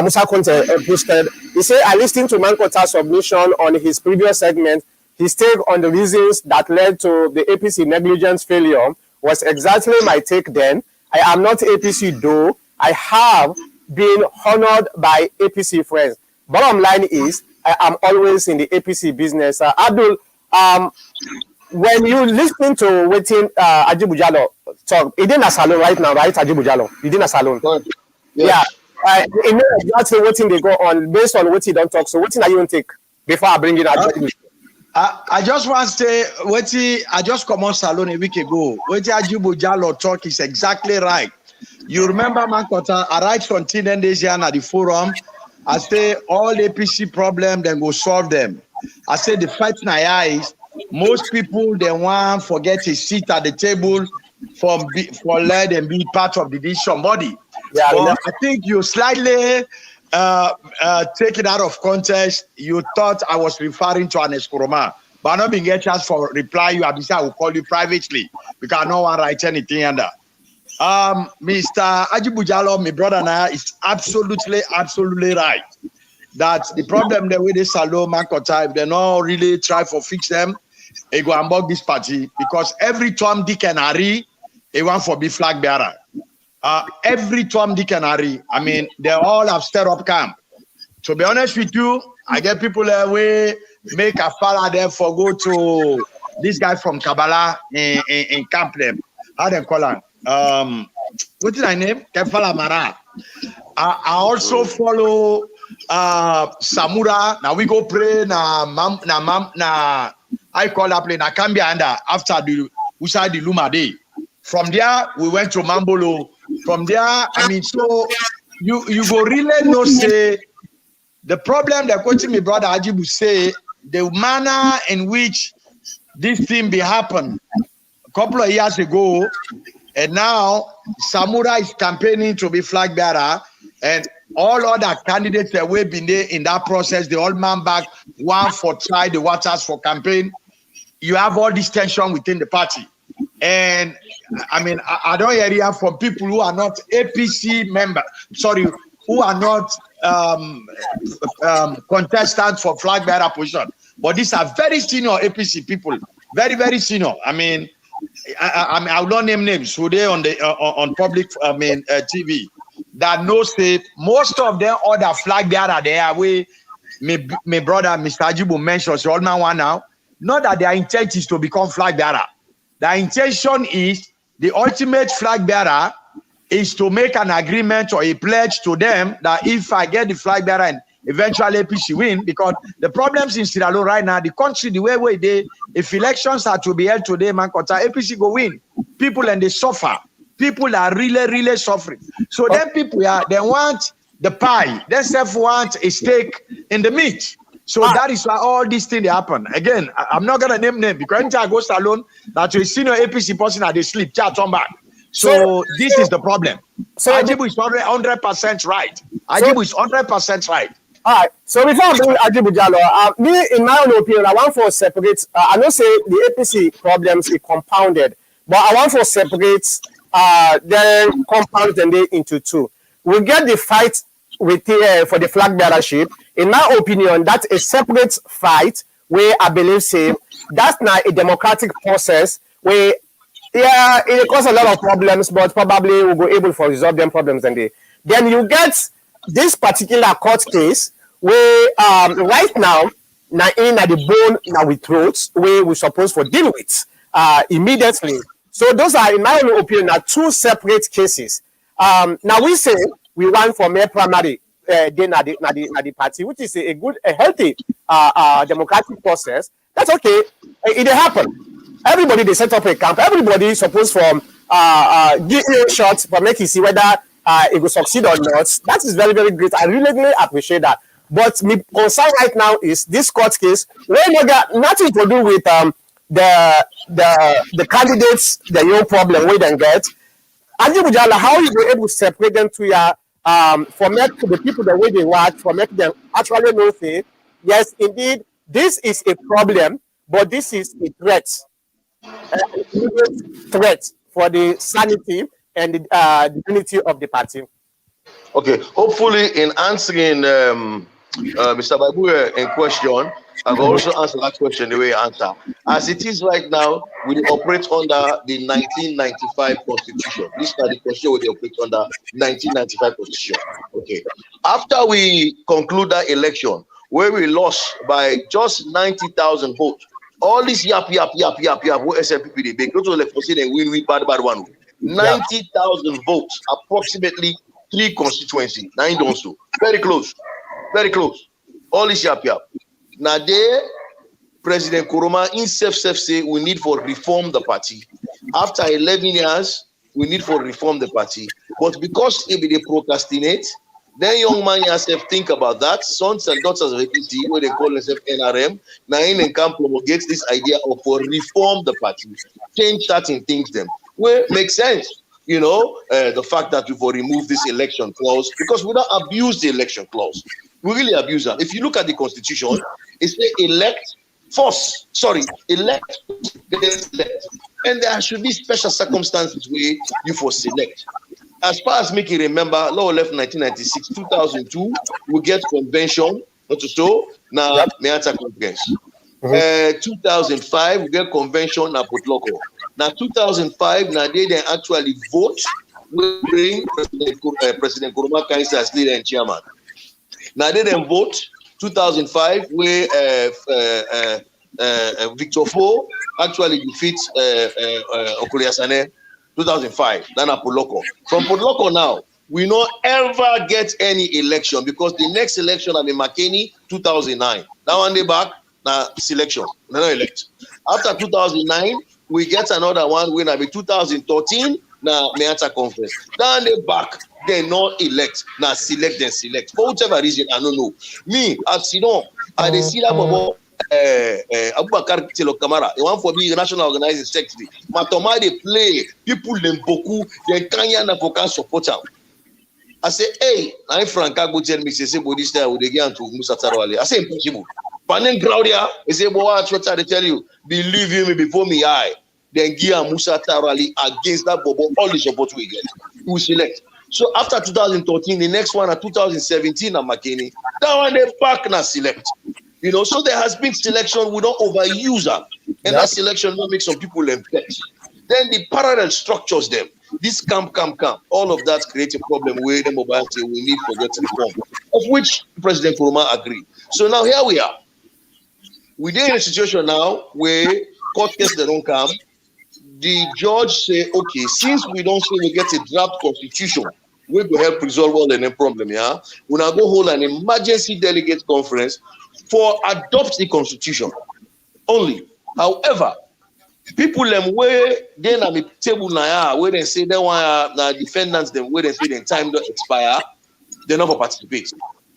Musa Conte posted. He said, I listened to Mankota's submission on his previous segment. His take on the reasons that led to the APC negligence failure was exactly my take then. I am not APC though. I have been honored by APC friends. Bottom line is, I am always in the APC business. Abdul, when you listen to waiting Ajibu Jallow talk, he didn't a salon right now, right? Ajibu Jallow, he didn't a salon. yes. Yeah. You know exactly what they go on based on what he don't talk. So what are you going to take before I bring in Ajibu? I just want to say, I just come on salon a week ago. What Ajibu Jallow talk is exactly right. You remember Mankota, I write something then this year at the forum. I say all APC problem, then go solve them. I say the fight now is most people they want forget a seat at the table for let them be part of the decision body. Yeah, but I think you slightly take it out of context. You thought I was referring to an Eskoroma, but I'm not being get chance for reply. You have I will call you privately because I don't want to write anything under. Mr. Ajibu Jallow, my brother and I, is absolutely right. That the problem that with the Salon Mankota, if they not really try for fix them, they go and bug this party because every Tom, Dick and Harry, they want for be flag bearer. Every Tom, Dick and Harry, I mean, they all have stirred up camp. To be honest with you, I get people away make a fella there for go to this guy from Kabbalah in camp them. How they call him? What is my name? Kefala Mara. I also follow Samura. Now we go pray na I call that play na Kambia under after the Usai the Luma Day. From there we went to Mambolo. From there, I mean, so you go really know say the problem that coaching me brother Ajibu say the manner in which this thing be happened a couple of years ago. And now Samura is campaigning to be flag bearer, and all other candidates that will be there in that process, they all man back one for try the waters for campaign. You have all this tension within the party. And I mean, I don't hear from people who are not APC members, who are not contestants for flag bearer position. But these are very senior APC people, very, very senior. I mean, I will not name names who they on public TV that knows say most of them other flag bearer there where my brother Mr. Ajibu mentions all man one now. Not that their intent is to become flag bearer. Their intention is the ultimate flag bearer is to make an agreement or a pledge to them that if I get the flag bearer and eventually APC win, because the problems in Sierra Leone right now, the country, the way they, if elections are to be held today, APC go win. People and they suffer. People are really, really suffering. So then people they want the pie. They self want a stake in the meat. So that is why all these things happen. Again, I'm not gonna name them because anytime I go salon, that you senior APC person at they sleep, chat on back. So this is the problem. So Ajibu is 100% right. Ajibu is 100% right. All right. So before I bring Ajibu Jallo, me, in my own opinion, I want for separate. I don't say the APC problems is compounded, but I want for separate. Then compound them into two. We get the fight with for the flag bearership. In my opinion, that's a separate fight where I believe say that's not a democratic process where it causes a lot of problems, but probably we'll be able to resolve them problems. And then you get this particular court case where right now in the bone now with throats where we're supposed to deal with immediately. So those are, in my own opinion, are two separate cases. Now we say we want for mere primary then at the party, which is a good, a healthy democratic process. That's okay. It happen. Everybody they set up a camp. Everybody is supposed from give a shot for making see whether it will succeed or not. That is very, very great. I really, really appreciate that. But my concern right now is this court case where you got nothing to do with the candidates, the young problem we then get. Ajibu Jallo, how you be able to separate them to your for make the people the way they work, for make them actually know say, yes, indeed, this is a problem, but this is a threat. Threat for the sanity and the unity of the party. Okay, hopefully in answering Mr. Babu in question, I've also answered that question the way you answer. As it is right now, we operate under the 1995 Constitution. This is the constitution we operate under 1995 Constitution. Okay. After we conclude that election, where we lost by just 90,000 votes, all this yap, what SNPP they make, not only for saying win, bad one. 90,000 votes, approximately 3 constituencies. 9 don't so. Very close. Very close. All this yap. Now there, President Kuruma himself say we need for reform the party. After 11 years, we need for reform the party. But because if they procrastinate, then young man yourself think about that. Sons and daughters of APC, where they call themselves NRM, now in can promulgate this idea of for reform the party, change certain things them. Well, makes sense. You know, the fact that we've removed this election clause, because we don't abuse the election clause. We really abuse that. If you look at the Constitution, it says elect, and there should be special circumstances where you for select. As far as making remember, law left 1996, 2002, we get convention, not so now Meata conference. 2005, we get convention na Potloko. Now 2005, now they then actually vote. We bring President Kuruma Kaisa as leader and chairman. Now they then vote 2005 where Victor Fo actually defeats Okuriasane 2005. Then Poloko. From Poloko now, we not ever get any election because the next election will be McKinney 2009. Now one day back, now selection, no elect. After 2009, we get another one when I be 2013. Now Meata conference. Then they back. They not elect, now select. For whichever reason, I don't know. Me, as you know, I see that bubble, Abubakar Tilo Kamara, the one for being national organizing secretary. Matoma they play, people them boku, they can't na for can support them. I say, hey, I'm Franca go tell me say body style with again to Musa Tarawale. I say impossible. Panen Claudia, he say, boy, what I tell you, believe you me before me I. Then Gia Musa Tarawale against that Bobo, all the support we get. We select. So after 2013, the next one at 2017 at McKinney, that one they back na select. You know, so there has been selection, we don't overuse them. And that selection will make some people vex. Then the parallel structures them. This camp. All of that creates a problem where the mobile say we need to get reform, of which President Nkrumah agreed. So now here we are. We're in a situation now where court case they don't come. The judge say, okay, since we don't say we get a draft constitution, we will help resolve all the problem, yeah? We'll now go hold an emergency delegate conference for adopt the constitution only. However, people them where then at the table now, where they say they want defendants them where they say their time don't expire, they never participate.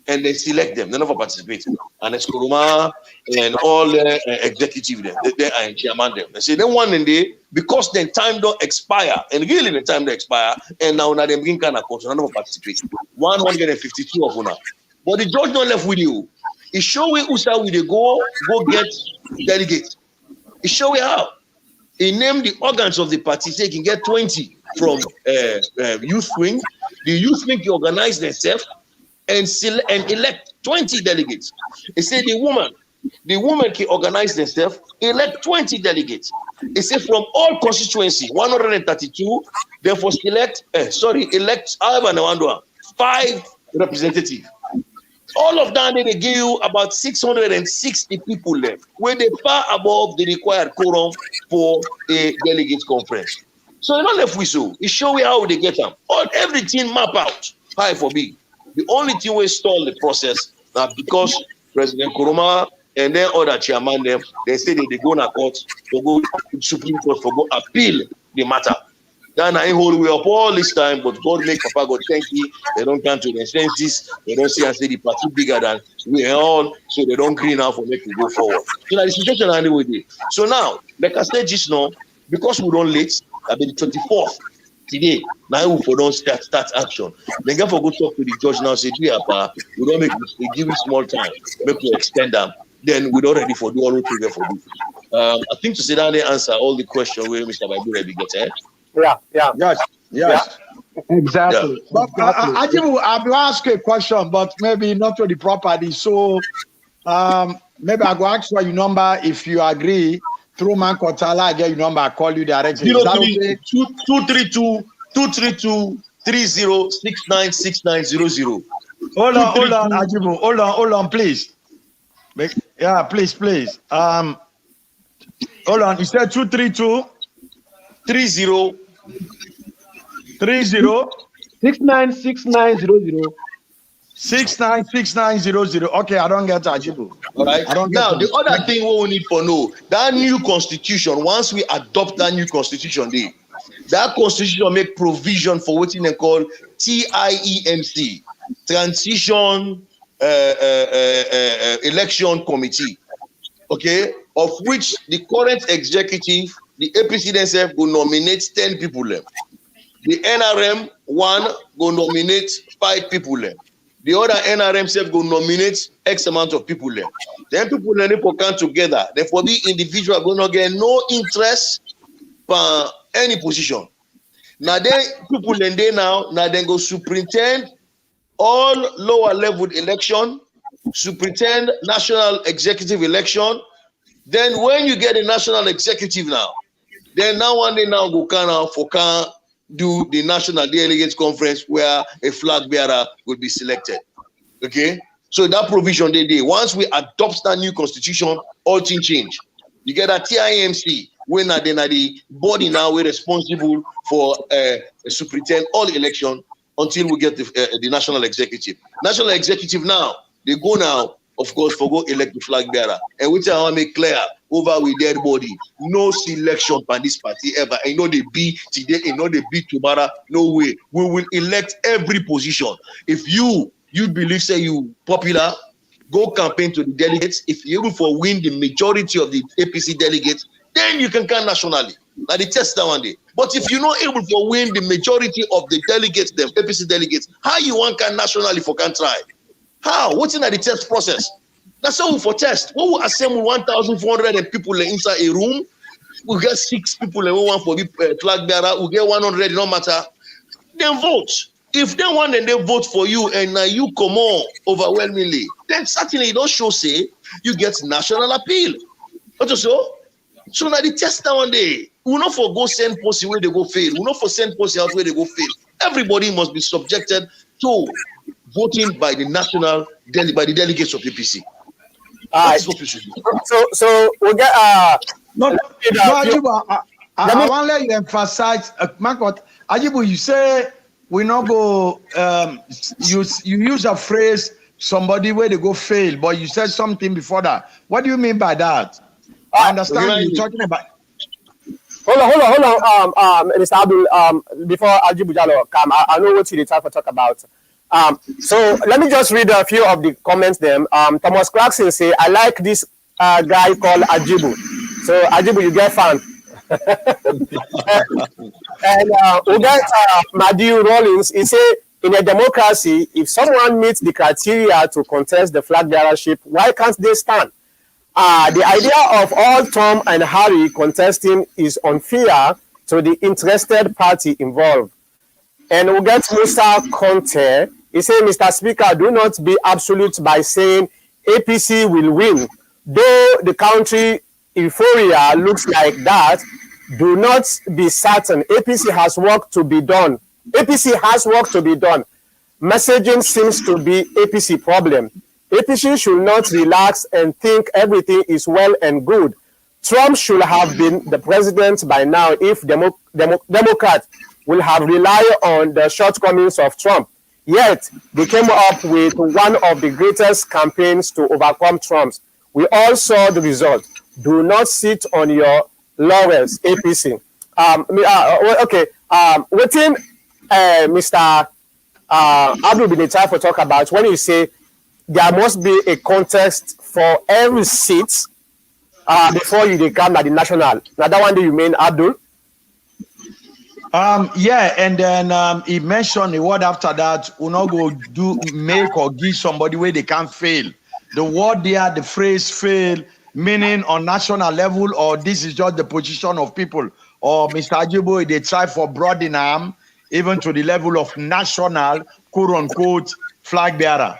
And they select them, they never participate. And it's Nkrumah and all the executive them, they are in chairman them. They say they want in there because their time don't expire, and really the time don't expire, and now they bring kind of court, they never participate. 152 of them. But the judge not left with you. He show we who say we they go get delegates. He show we how. He named the organs of the party, say he can get 20 from youth wing. The youth wing can organize themselves and elect 20 delegates. He said the woman can organize themselves, elect 20 delegates. He said from all constituency, 132, therefore elect however 5 representatives. All of that, they give you about 660 people left, where they far above the required quorum for a delegate conference. So they're not left with so. It show you how they get them. Everything map out. High for big. The only thing we stall the process now because President Nkrumah and then other chairman them, they say they go to court to go to Supreme Court for go appeal the matter. Then I hold way up all this time, but God make Papa God thank you. They don't come to the senses. They don't see and say the party bigger than we all, so they don't agree now for make we go forward. So now the situation anyway. So now, like I said just now, because we don't late, I'll be the 24th today. Now we don't start action. Then get for go talk to the judge now. Say, we don't make mistake. Give me small time. Make we extend them. Then we're not ready for do all we prepare for do. I think to say that they answer all the questions where Mr. Baibu ready get. Yeah. Yes. Exactly. Yeah. But I will ask a question, but maybe not to the property. So maybe I go ask for your number if you agree. Through Man Kotala, I get your number. I call you directly. 232-30696900. Hold on, Ajibu. Hold on, please. Yeah, please. Hold on. You said 232 30 696900. 696900. Okay, I don't get Ajibu. All right. Now, the other thing we need to know, that new constitution, once we adopt that new constitution, that constitution make provision for what they call TIEMC, Transition Election Committee, okay, of which the current executive, the APC themselves will nominate 10 people left. The NRM one will nominate 5 people left. The other NRM self will nominate X amount of people left. Then people come together. Therefore, the individual will not get no interest for any position. Now then people now then go superintend all lower level election, superintend national executive election. Then when you get a national executive now, then now one day now go can do the national delegates conference where a flag bearer will be selected. Okay, so that provision they did. Once we adopt that new constitution, all things change. You get a TIMC when then the body now we're responsible for superintend all election until we get the national executive. National executive now they go now, of course, for go elect the flag bearer. And which I want to make clear over with dead body, no selection by this party ever. I know they be today, I know they be tomorrow. No way. We will elect every position. If you believe say you popular, go campaign to the delegates. If you're able to win the majority of the APC delegates, then you can count nationally. Now the test that one day. But if you're not able to win the majority of the delegates, the APC delegates, how you want can nationally for can try? How? What's in the test process? That's all for test. What will assemble 1,400 people inside a room? We get 6 people and we want for the flag bearer. We get 100, no matter. Then vote. If they want and they vote for you and you come on overwhelmingly, then certainly you don't show say you get national appeal. What you so? So now the test that one day, we not for go send post where they go fail. We not for send post out where they go fail. Everybody must be subjected to voting by the by the delegates of APC. That's what we should do. So we get Ajibu, I want to let you emphasize, Marcot, Ajibu, you say we not go. You use a phrase somebody where they go fail, but you said something before that. What do you mean by that? I understand you're talking about. Hold on, Mr. Abdul. Before Ajibu Jalo come, I know what you try to talk about. So let me just read a few of the comments. Them. Thomas Clarkson say, I like this guy called Ajibu. So Ajibu, you get fan. And we get Madiu Rollins. He say, in a democracy, if someone meets the criteria to contest the flag bearership, why can't they stand? The idea of all Tom and Harry contesting is unfair to the interested party involved. And we get Mr. Conte. He said, Mr. Speaker, do not be absolute by saying APC will win. Though the country euphoria looks like that, do not be certain. APC has work to be done. APC has work to be done. Messaging seems to be APC problem. APC should not relax and think everything is well and good. Trump should have been the president by now if Democrats will have relied on the shortcomings of Trump. Yet, they came up with one of the greatest campaigns to overcome Trump's. We all saw the result. Do not sit on your laurels, APC. Okay, within Mr. Abdul Binita for talk about when you say there must be a contest for every seat before you become at the national. Now that one do you mean, Abdul? Yeah, and then he mentioned the word after that, we not go make or give somebody where they can't fail. The word there, the phrase fail, meaning on national level, or this is just the position of people, or Mr. Ajibo, they try for broadening arm, even to the level of national, quote unquote, flag bearer.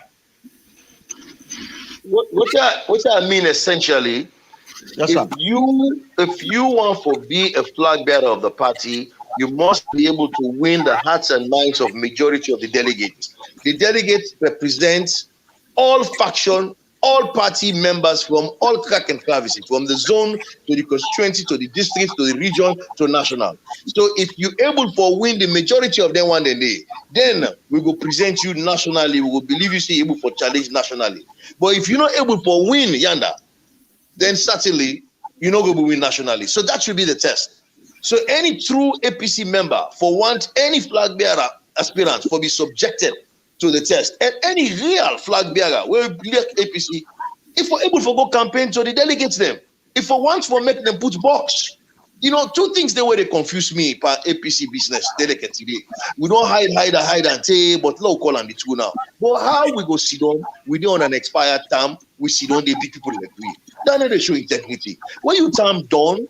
What I mean essentially, yes, sir. if you want to be a flag bearer of the party, you must be able to win the hearts and minds of majority of the delegates. The delegates represent all faction, all party members from all crack and crevices, from the zone to the constituency to the district to the region to national. So if you're able to win the majority of them one day, then we will present you nationally. We will believe you see able to challenge nationally. But if you're not able to win yonder, then certainly you're not going to win nationally. So that should be the test. So any true APC member for want any flag bearer aspirant for be subjected to the test, and any real flag bearer will be APC, if we're able to go campaign to the delegates them, if we want to make them put box. You know, two things the way they confuse me per APC business delegate today. We don't hide and say, but low call on the two now. But how we go sit down, we do on an expired term, we sit down, they beat people in the agree. Then they show integrity. When you term done,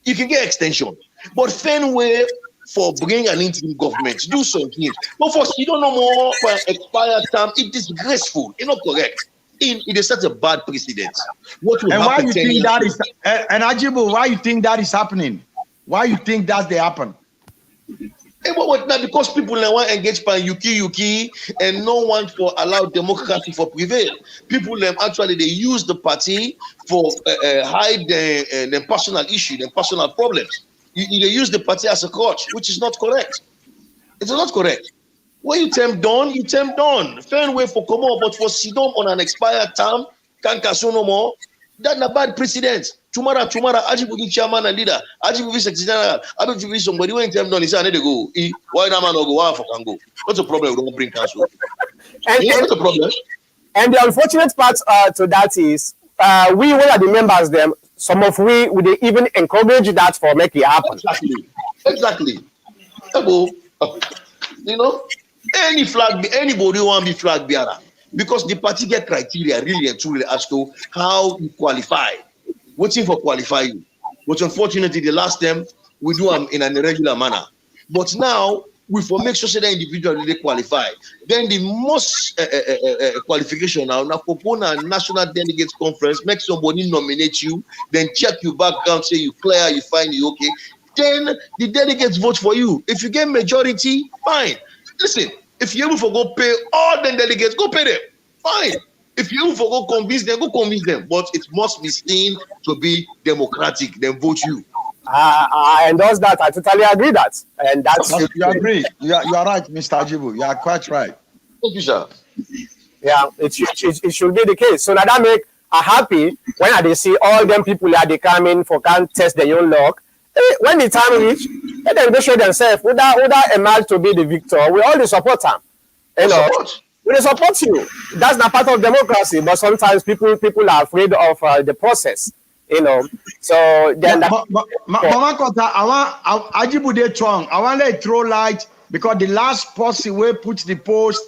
you can get extension. But Fenway for bringing an interim government, do something. But for you don't know more for expired term, it is disgraceful. It's not correct. It is such a bad precedent. What will and happen? Why you think that is? And Ajibu, why you think that is happening? Why you think that they happen? Because people want to engage by yuki and no one for allow democracy for prevail. People actually they use the party for hide their personal issue, their personal problems. They use the party as a crutch, which is not correct. It's not correct. When you tempt done, you tempt done. Fair way for come on, but for Sidon on an expired term, can't caso no more. That's a bad precedent. Tomorrow, Ajibu be chairman and leader. Ajibu be secretary. Ajibu be somebody when tempt done, he say I need to go. Why na man no go? Why for can go? What's the problem? We don't bring council. What's the problem? And the unfortunate part to that is, we are the members, them, some of we would even encourage that for make it happen. Exactly. You know, anybody want to be flag bearer, because the party get criteria really and truly as to how you qualify. Waiting for qualify you. But unfortunately, the last time we do them in an irregular manner. But now we for make sure that individual really qualify. Then the most qualification now propose a national delegates conference, make somebody nominate you, then check your background, say you clear, you find you okay. Then the delegates vote for you. If you get majority, fine. Listen, if you able to go pay all the delegates, go pay them. Fine. If you able to go convince them, go convince them. But it must be seen to be democratic. Then vote you. I endorse that. I totally agree that, and that's you agree. You are right, Mr. Ajibu. You are quite right. Thank you, sir. Yeah, it should be the case. So now that make her happy when they see all them people that they come in for can test their own luck. When the time reach, let them go show themselves. Whether emerge to be the victor, we all support them. You know, we support you. That's not part of democracy. But sometimes people are afraid of the process. You know, so then. Mama Kota, I want Ajibu de Chong. I want to throw light because the last post we put the post.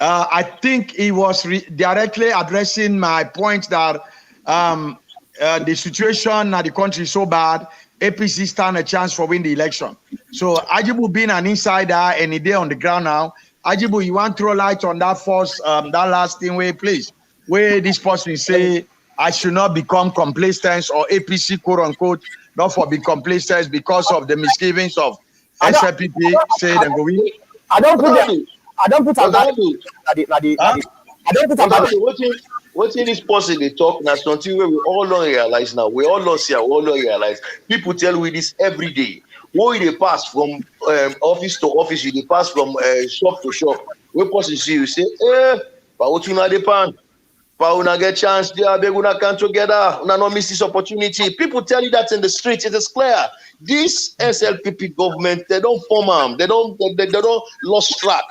I think he was directly addressing my point that the situation in the country is so bad. APC stand a chance for win the election. So Ajibu being an insider and he there on the ground now. Ajibu, you want to throw light on that first, that last thing where please, where this person say I should not become complacent or APC quote unquote not for be complacent because of the misgivings of SLPP say them go win. I don't put What's in this person they talk now something where we all don't realize now. We all don't see, we all don't realize. People tell we this every day. Where they pass from office to office, they pass from shop to shop. When person see you say, but what you know the pan? But we not get chance there, they gonna come together, we not miss this opportunity. People tell you that in the streets, it is clear. This SLPP government, they don't form them, they don't lost track.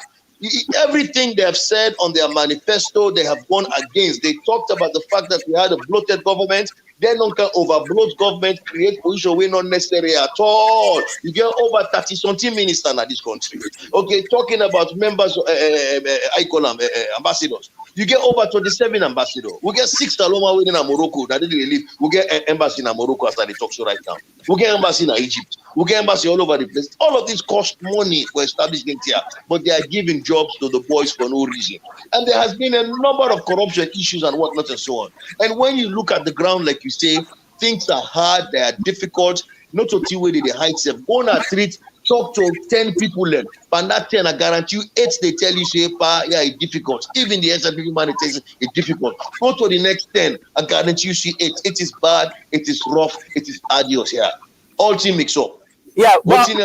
Everything they have said on their manifesto, they have gone against. They talked about the fact that we had a bloated government. They don't can overbloat government, create position we not necessary at all. You get over 30-something ministers in this country. Okay, talking about members, I call them ambassadors. You get over 27 ambassadors. We get 6 Taloma within Morocco. That didn't leave. We get embassy in Morocco as they talk so right now. We get embassy in Egypt. We get embassy all over the place. All of this cost money for establishment here, but they are giving jobs to the boys for no reason. And there has been a number of corruption issues and whatnot and so on. And when you look at the ground, like you say, things are hard, they are difficult. Not to tell where they hide them. Go on a treat, talk to 10 people then. But that 10, I guarantee you, 8 they tell you, say, yeah, it's difficult. Even the SLPP man, it says it's difficult. Go to the next 10, I guarantee you, see 8. It is bad, it is rough, it is arduous here. All team mix up. Yeah, but they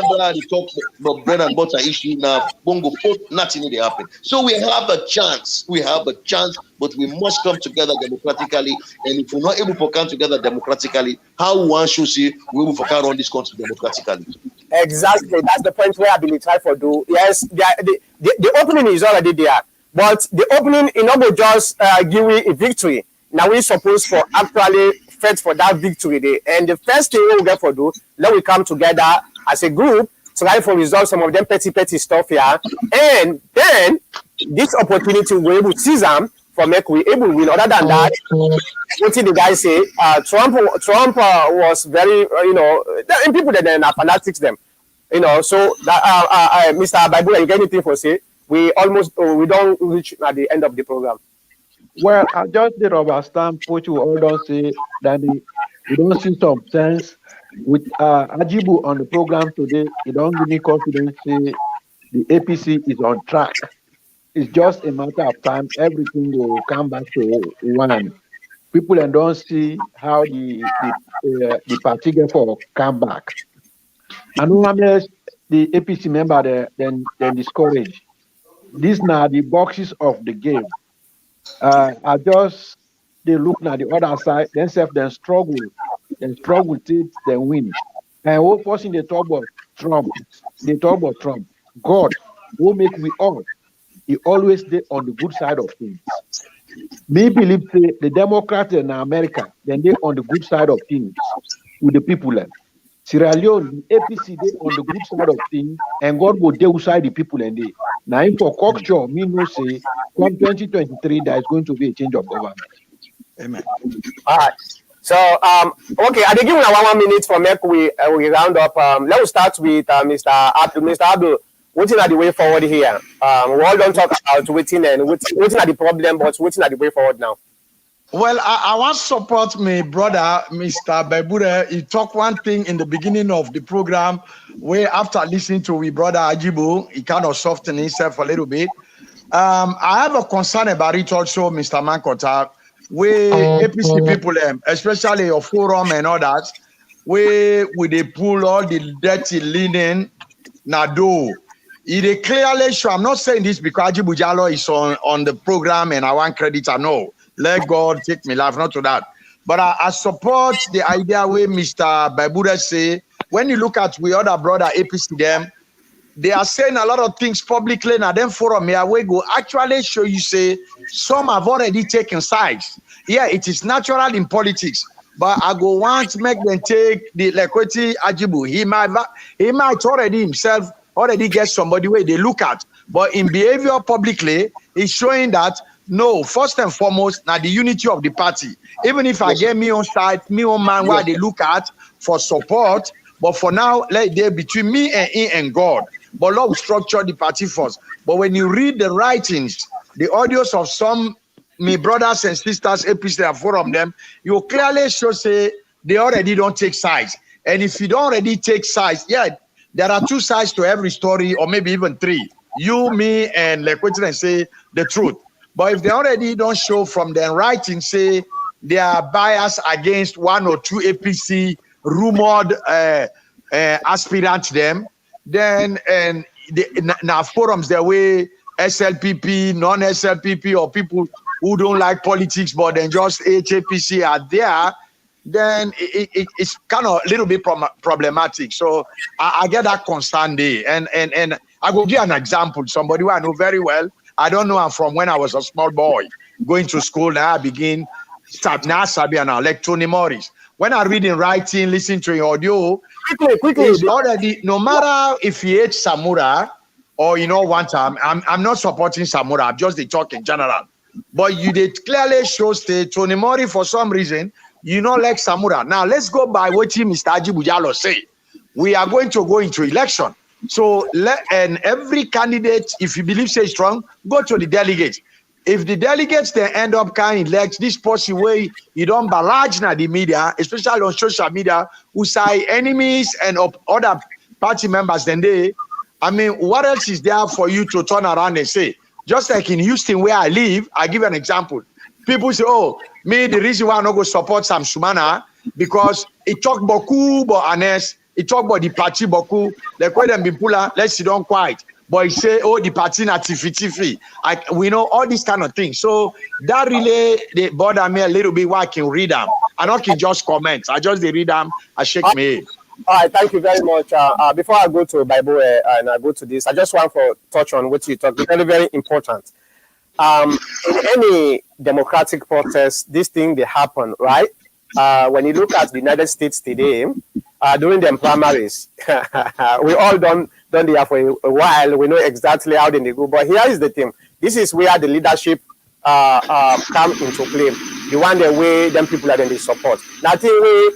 talk about bread and butter issue now. Bongo, nothing they happen. So we have a chance. But we must come together democratically. And if we're not able to come together democratically, how one should see we will carry on this country democratically. Exactly, that's the point where I've been trying to do. Yes, the opening is already there, but the opening is not just give we a victory. Now we're supposed for actually fight for that victory day. And the first thing we get for do, let we come together as a group, try to resolve some of them petty stuff here, and then this opportunity we're able to seize them for make we able to win. Other than that, what did the guy say? Trump was very, and people that are fanatics them, So that Mr. Bible, you get anything for say? We don't reach at the end of the program. Well, I just did understand what you all don't say that we don't see some sense with Ajibu on the program today. You don't give me confidence. Say the APC is on track. It's just a matter of time. Everything will come back to one. People and don't see how the party get for come back. And unless the APC member then discouraged. These are the boxes of the game. I just they look at the other side, themselves then struggle till they win. And who person they talk about Trump, God, who make we all. He always stay on the good side of things. Me believe say the Democrats in America, then they on the good side of things with the people. Sierra Leone, the APC, they on the good side of things, and God will deal side the people and they. Now, if for cocksure, me no say, come 2023, there is going to be a change of government. Amen. All right. So, okay, I give you 1 minute for make we round up. Let us start with Mr. Abdul. Mr. Abdul, what's are the way forward here? We all don't talk about waiting and waiting at the problem, but waiting at the way forward now. Well, I want to support my brother, Mr. Baibure. He talked one thing in the beginning of the program where after listening to my brother Ajibu, he kind of softened himself a little bit. I have a concern about it also, Mr. Mankota, where APC people, especially your forum and others, where they pull all the dirty linen, Nado. It clearly show, I'm not saying this because Ajibu Jalo is on the program and I want credit, I know. Let God take me life, not to that. But I support the idea where Mr. Baibure say, when you look at we other brother APC them, they are saying a lot of things publicly, and then forum here we go actually show you say some have already taken sides. Yeah, it is natural in politics, but I go want to make them take the Lekweti Ajibu. He might already himself already get somebody where they look at, but in behavior publicly, it's showing that no, first and foremost, now the unity of the party. Even if I get me on side, me on man, where they look at for support, but for now, let there between me and him and God. But Lord will structure the party first. But when you read the writings, the audios of some me brothers and sisters, APC and forum them, you clearly show say they already don't take sides. And if you don't already take sides, yeah, there are two sides to every story, or maybe even three. You, me, and Lekweti and say the truth. But if they already don't show from their writing, say they are biased against one or two APC rumored aspirants them, then and now forums their way SLPP, non-SLPP, or people who don't like politics but then just HAPC are there, then it's kind of a little bit problematic. So I get that concern there. And I will give an example. Somebody who I know very well. I don't know him from when I was a small boy going to school. Now I begin now Sabi and like Tony Morris. When I read in writing, listen to your audio, quickly. It's already no matter if he hates Samura or one time. I'm not supporting Samura. I'm just the talk in general. But you did clearly show that Tony Morris for some reason like Samura. Now let's go by what Mr. Ajibu Jalo say. We are going to go into election. So and every candidate, if you believe say strong, go to the delegates. If the delegates they end up can elect this person way you don't barrage na the media, especially on social media, who say enemies and other party members, then what else is there for you to turn around and say? Just like in Houston where I live, I give an example. People say, oh, me, the reason why I not go support Sam Sumana, because it talk beaucoup, but honest, it talk about the party beaucoup, like when them be puller, let's sit down quiet. But he say, oh, the party na tiffy. We know all these kind of things. So that really they bother me a little bit why I can read them. I not can just comment. I just read them, I shake my head. All right, thank you very much. Before I go to Bible and I go to this, I just want to touch on what you talked. Very, very important. In any democratic protest, this thing they happen, right? When you look at the United States today, during the primaries, we all done there for a while. We know exactly how they go. But here is the thing: this is where the leadership come into play. The one the way them people are then they support. Nothing way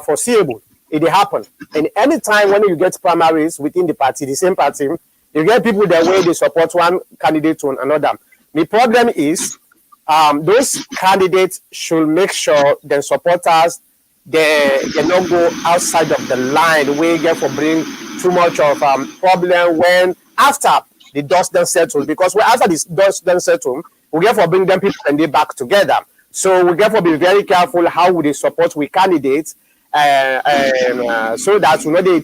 foreseeable. It happen. And anytime when you get primaries within the party, the same party, you get people that way they support one candidate to another. The problem is those candidates should make sure their supporters they don't go outside of the line where you get for bring too much of problem when after the dust then settle, because after the dust then settle, we get for bring them people and they back together. So we get for be very careful how we support with candidates so that they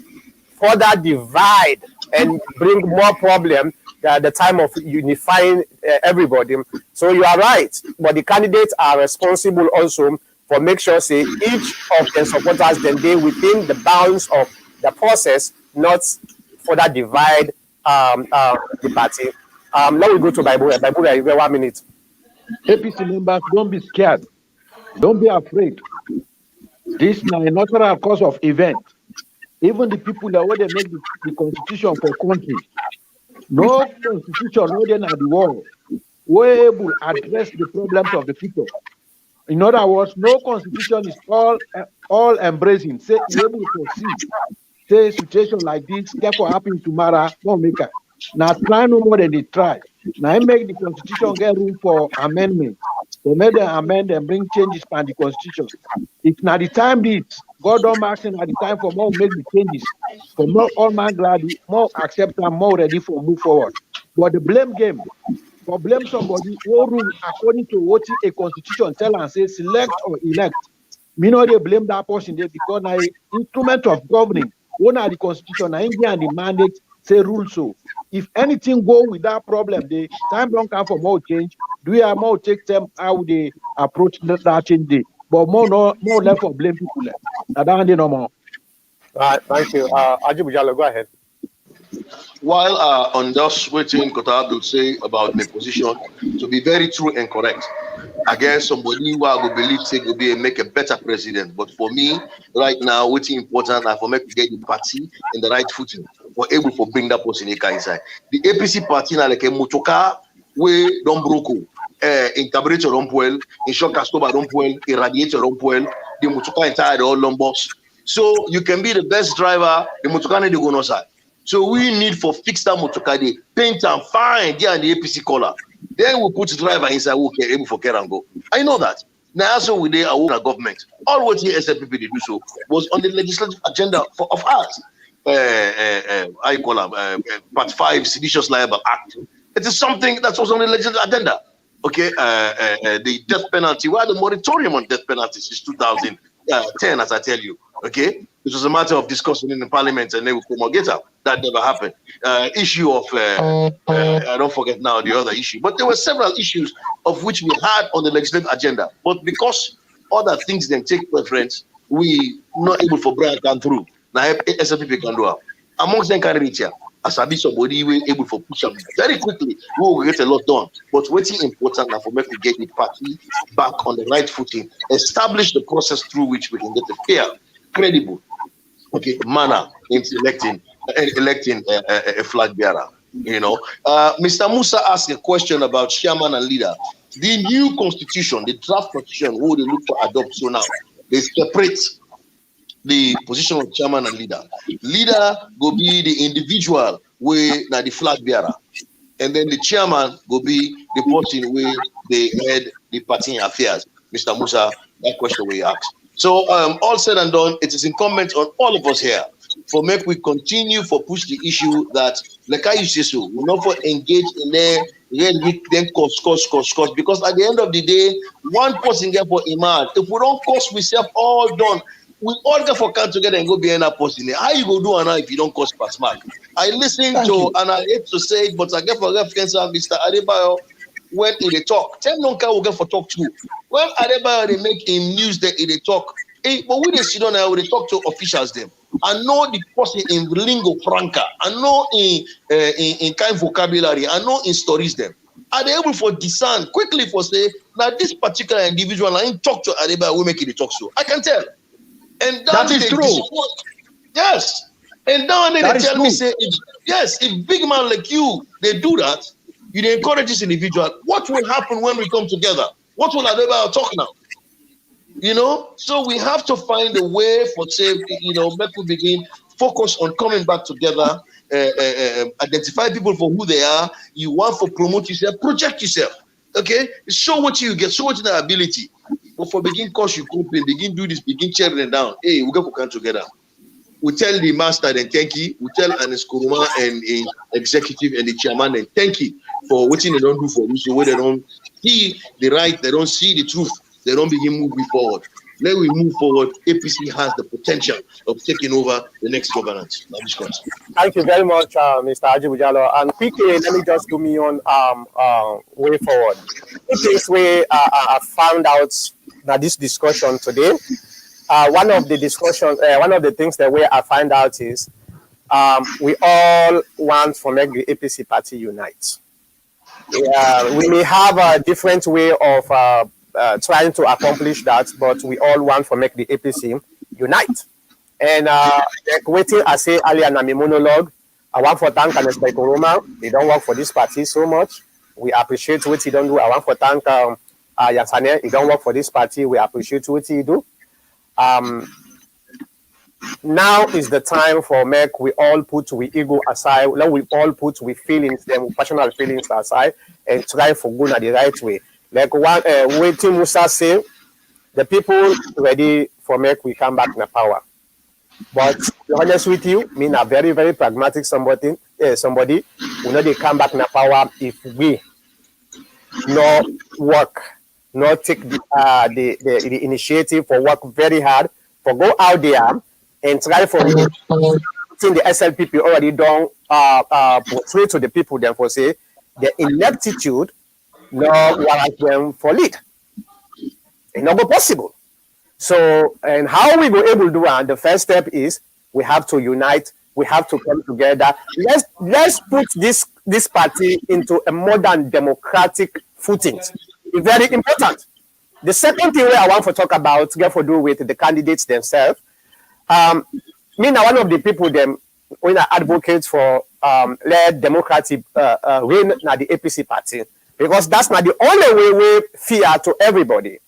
further divide and bring more problem at the time of unifying everybody. So you are right, but the candidates are responsible also for make sure say each of the supporters then they within the bounds of the process, not further divide the party. Now we go to Bible. Bible, you get 1 minute. APC members, don't be scared. Don't be afraid. This is a natural cause of event. Even the people that want to make the constitution for country, no constitution, no then at the world, were able to address the problems of the people. In other words, no constitution is all embracing. Say you're able to foresee. Say situation like this, therefore happen tomorrow, won't make it. Now try no more than they try. Now I make the constitution get room for amendment. They make them amend and bring changes on the constitution. If now the time this, God don't mark at the time for more make the changes. For more all man glad, more accept and more ready for move forward. But the blame game, for blame somebody who rule according to what a constitution tell and say select or elect. Me no they blame that person there because now instrument of governing, one are the constitution, now India and the mandate say rule so. If anything go with that problem, the time don't come for more change. Do we have more take them how they approach that change day? But more left for blame people left. Now that no more. Right, thank you. Ajibujalo, go ahead. While on just waiting, Kota Abdul say about the position to be very true and correct. I guess somebody who I would believe say will be make a better president. But for me, right now, what's important and for me to get the party in the right footing, for able to bring that person inside. The APC party now like a motoka we don't broke. In carburetor don't pull, in shock castoba don't pull, in radiator don't pull, the motoka entire all lumbos. So you can be the best driver, the motoka need to go no side. So we need for fix that motoka, they paint and fine, there and the APC color. Then we put the driver inside, we can able for care and go. I know that. Now also we did our government. All what the SLPP did do so was on the legislative agenda of us. I call them Part 5 Seditious Liable Act. It is something that was on the legislative agenda. Okay, the death penalty. We had a moratorium on death penalty since 2010, as I tell you. Okay, it was a matter of discussion in the parliament, and then we could get up. That never happened. Issue of I don't forget now the other issue, but there were several issues of which we had on the legislative agenda. But because other things then take preference, we not able for Brian come through. Now SLPP can do it. Amongst them can reach here. As I be somebody we able for push them very quickly, we will get a lot done. But what's important now for me to get the party back on the right footing, establish the process through which we can get a fair, credible, okay, manner in electing a flag bearer. You know, Mr. Musa asked a question about chairman and leader. The new constitution, the draft constitution, who they look to adopt so now, they separate the position of chairman and leader. Leader will be the individual where now the flag bearer, and then the chairman will be the person where they head the party affairs. Mr. Musa, that question we asked. So all said and done, it is incumbent on all of us here for make we continue for push the issue that like I used to say so, we not for engage in there, then cost, because at the end of the day, one person get for Iman. If we don't cost we self all done, we all get for come together and go behind that person. How you go do now if you don't cost pass mark? I listened to and I hate to say it, but I get for reference of Mr. Adebayo when they talk. Tell no will get for talk too. When Adebayo they make him news that they talk. Hey, but we they sit down now, they talk to officials them. I know the person in lingo franca. I know in kind vocabulary. I know in stories them. Are they able for discern quickly for say now this particular individual I talk to Adebayo will make it talk so? I can tell. And that is true. Yes. And now they tell me say if big man like you they do that, you encourage this individual. What will happen when we come together? What will Adebayo talk now? You know, so we have to find a way for say, you know, let we begin focus on coming back together, identify people for who they are. You want to promote yourself, project yourself. Okay, show what you get, show what your ability. But for begin course you complain, begin do this, begin tearing them down. Hey, we got to come together. We tell the master and thank you. We tell an Kuruma and a executive and the chairman and thank you for what they don't do for you. So where they don't see the right, they don't see the truth, they don't begin moving forward. Let we move forward. APC has the potential of taking over the next governance. Thank you very much, Mr. Ajibujalo. And quickly, let me just do me on way forward. In case we found out that this discussion today, one of the things that I find out is we all want to make the APC party unite. We may have a different way of trying to accomplish that, but we all want to make the APC unite. And like waiting, I say earlier in my monologue, I want for thank and respect Roma. They don't work for this party so much. We appreciate what he don't do. I want for thank Yasane. He don't work for this party. We appreciate what he do. Now is the time for make we all put we ego aside. Let we all put we feelings, them personal feelings aside, and try for go the right way. Like one waiting Musa say, the people ready for make we come back in the power. But to be honest with you, me a very, very pragmatic somebody who know they come back in the power if we not work, not take the initiative for work very hard, for go out there and try for the SLPP already done portray to the people then for say the ineptitude no warrant them for lead. It's not possible. So, and how we go able to do it, the first step is we have to unite, we have to come together. Let's put this party into a modern democratic footing. It's very important. The second thing I want to talk about, get to do with the candidates themselves. Me now one of the people them when I advocate for let democracy win now the APC party, because that's not the only way we fear to everybody.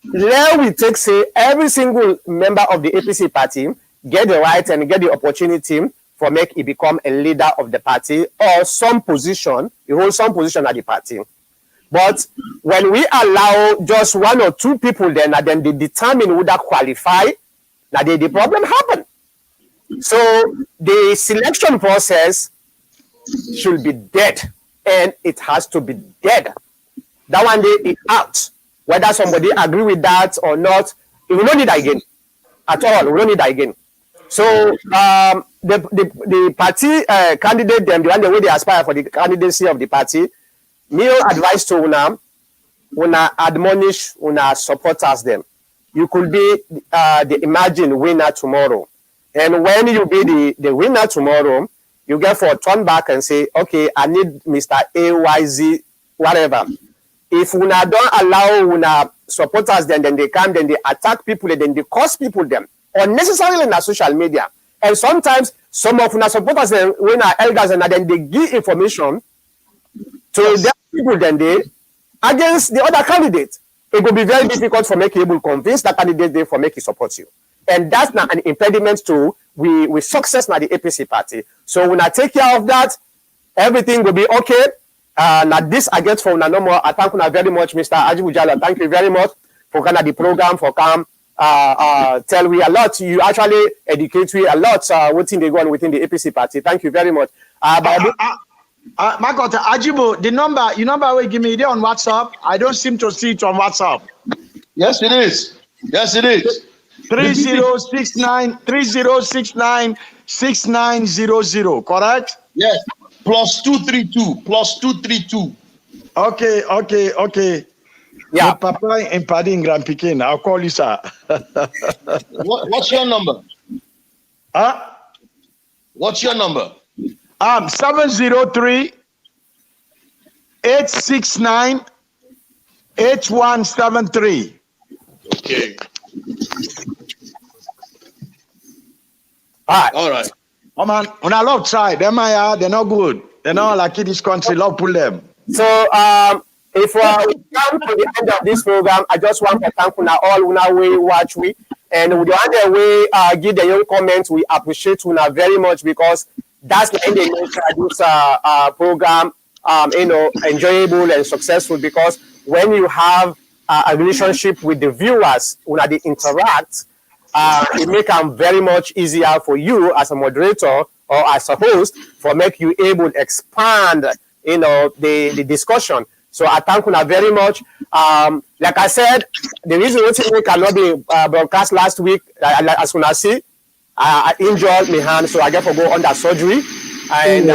Let we take say every single member of the APC party get the right and get the opportunity for make it become a leader of the party or some position, you hold some position at the party. But when we allow just one or two people then they determine who that qualify, now the problem happen. So the selection process should be dead, and it has to be dead. That one day it out. Whether somebody agree with that or not, we don't need that again at all. We don't need that again. So the party candidate, them the way they aspire for the candidacy of the party, me advice to una admonish una supporters them. You could be the imagined winner tomorrow, and when you be the winner tomorrow, you get for turn back and say, okay, I need Mr. AYZ whatever. If una don't allow una supporters then they come, then they attack people, then they cause people them unnecessarily in social media. And sometimes some of una supporters then when are elders and then they give information to the people then they against the other candidate. It will be very difficult for making able to convince that candidate they for making support you. And that's not an impediment to we success now the APC party. So when I take care of that, everything will be okay. Now this I get from no more. I thank you very much, Mr. Ajibujala. Thank you very much for kind of the program for come tell we a lot. You actually educate we a lot what thing they go on within the APC party. Thank you very much. Marco, Ajibo, the number will give me there on WhatsApp. I don't seem to see it on WhatsApp. Yes, it is. Yes, it is. 3069696900, correct? Yes. +232. Okay. Yeah. Papa and Paddy in Grand Pekin. I'll call you, sir. What's your number? Huh? What's your number? 703 869 8173. Okay. All right. Oh man, on a love try, they're not good. They're not like in this country, love pull them. So if we come to the end of this program, I just want to thank una all una way watch we, and with the other way give the young comments. We appreciate una very much because that's the end of this program enjoyable and successful, because when you have a relationship with the viewers, when they interact, it make them very much easier for you as a moderator or as a host for make you able to expand the discussion. So I thank you very much. Like I said, the reason we cannot be broadcast last week, as you see, I injured my hand, so I get to go under surgery. And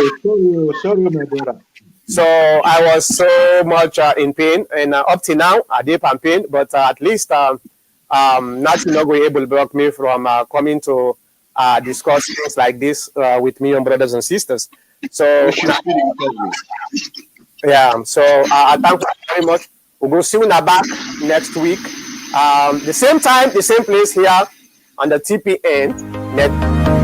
sorry, my brother. so I was so much in pain, and up to now I deep in pain, but at least nothing not going able to block me from coming to discuss things like this with me and brothers and sisters. So Yeah. So thank you very much. We'll go see you back next week. The same time, the same place here on the TPN net.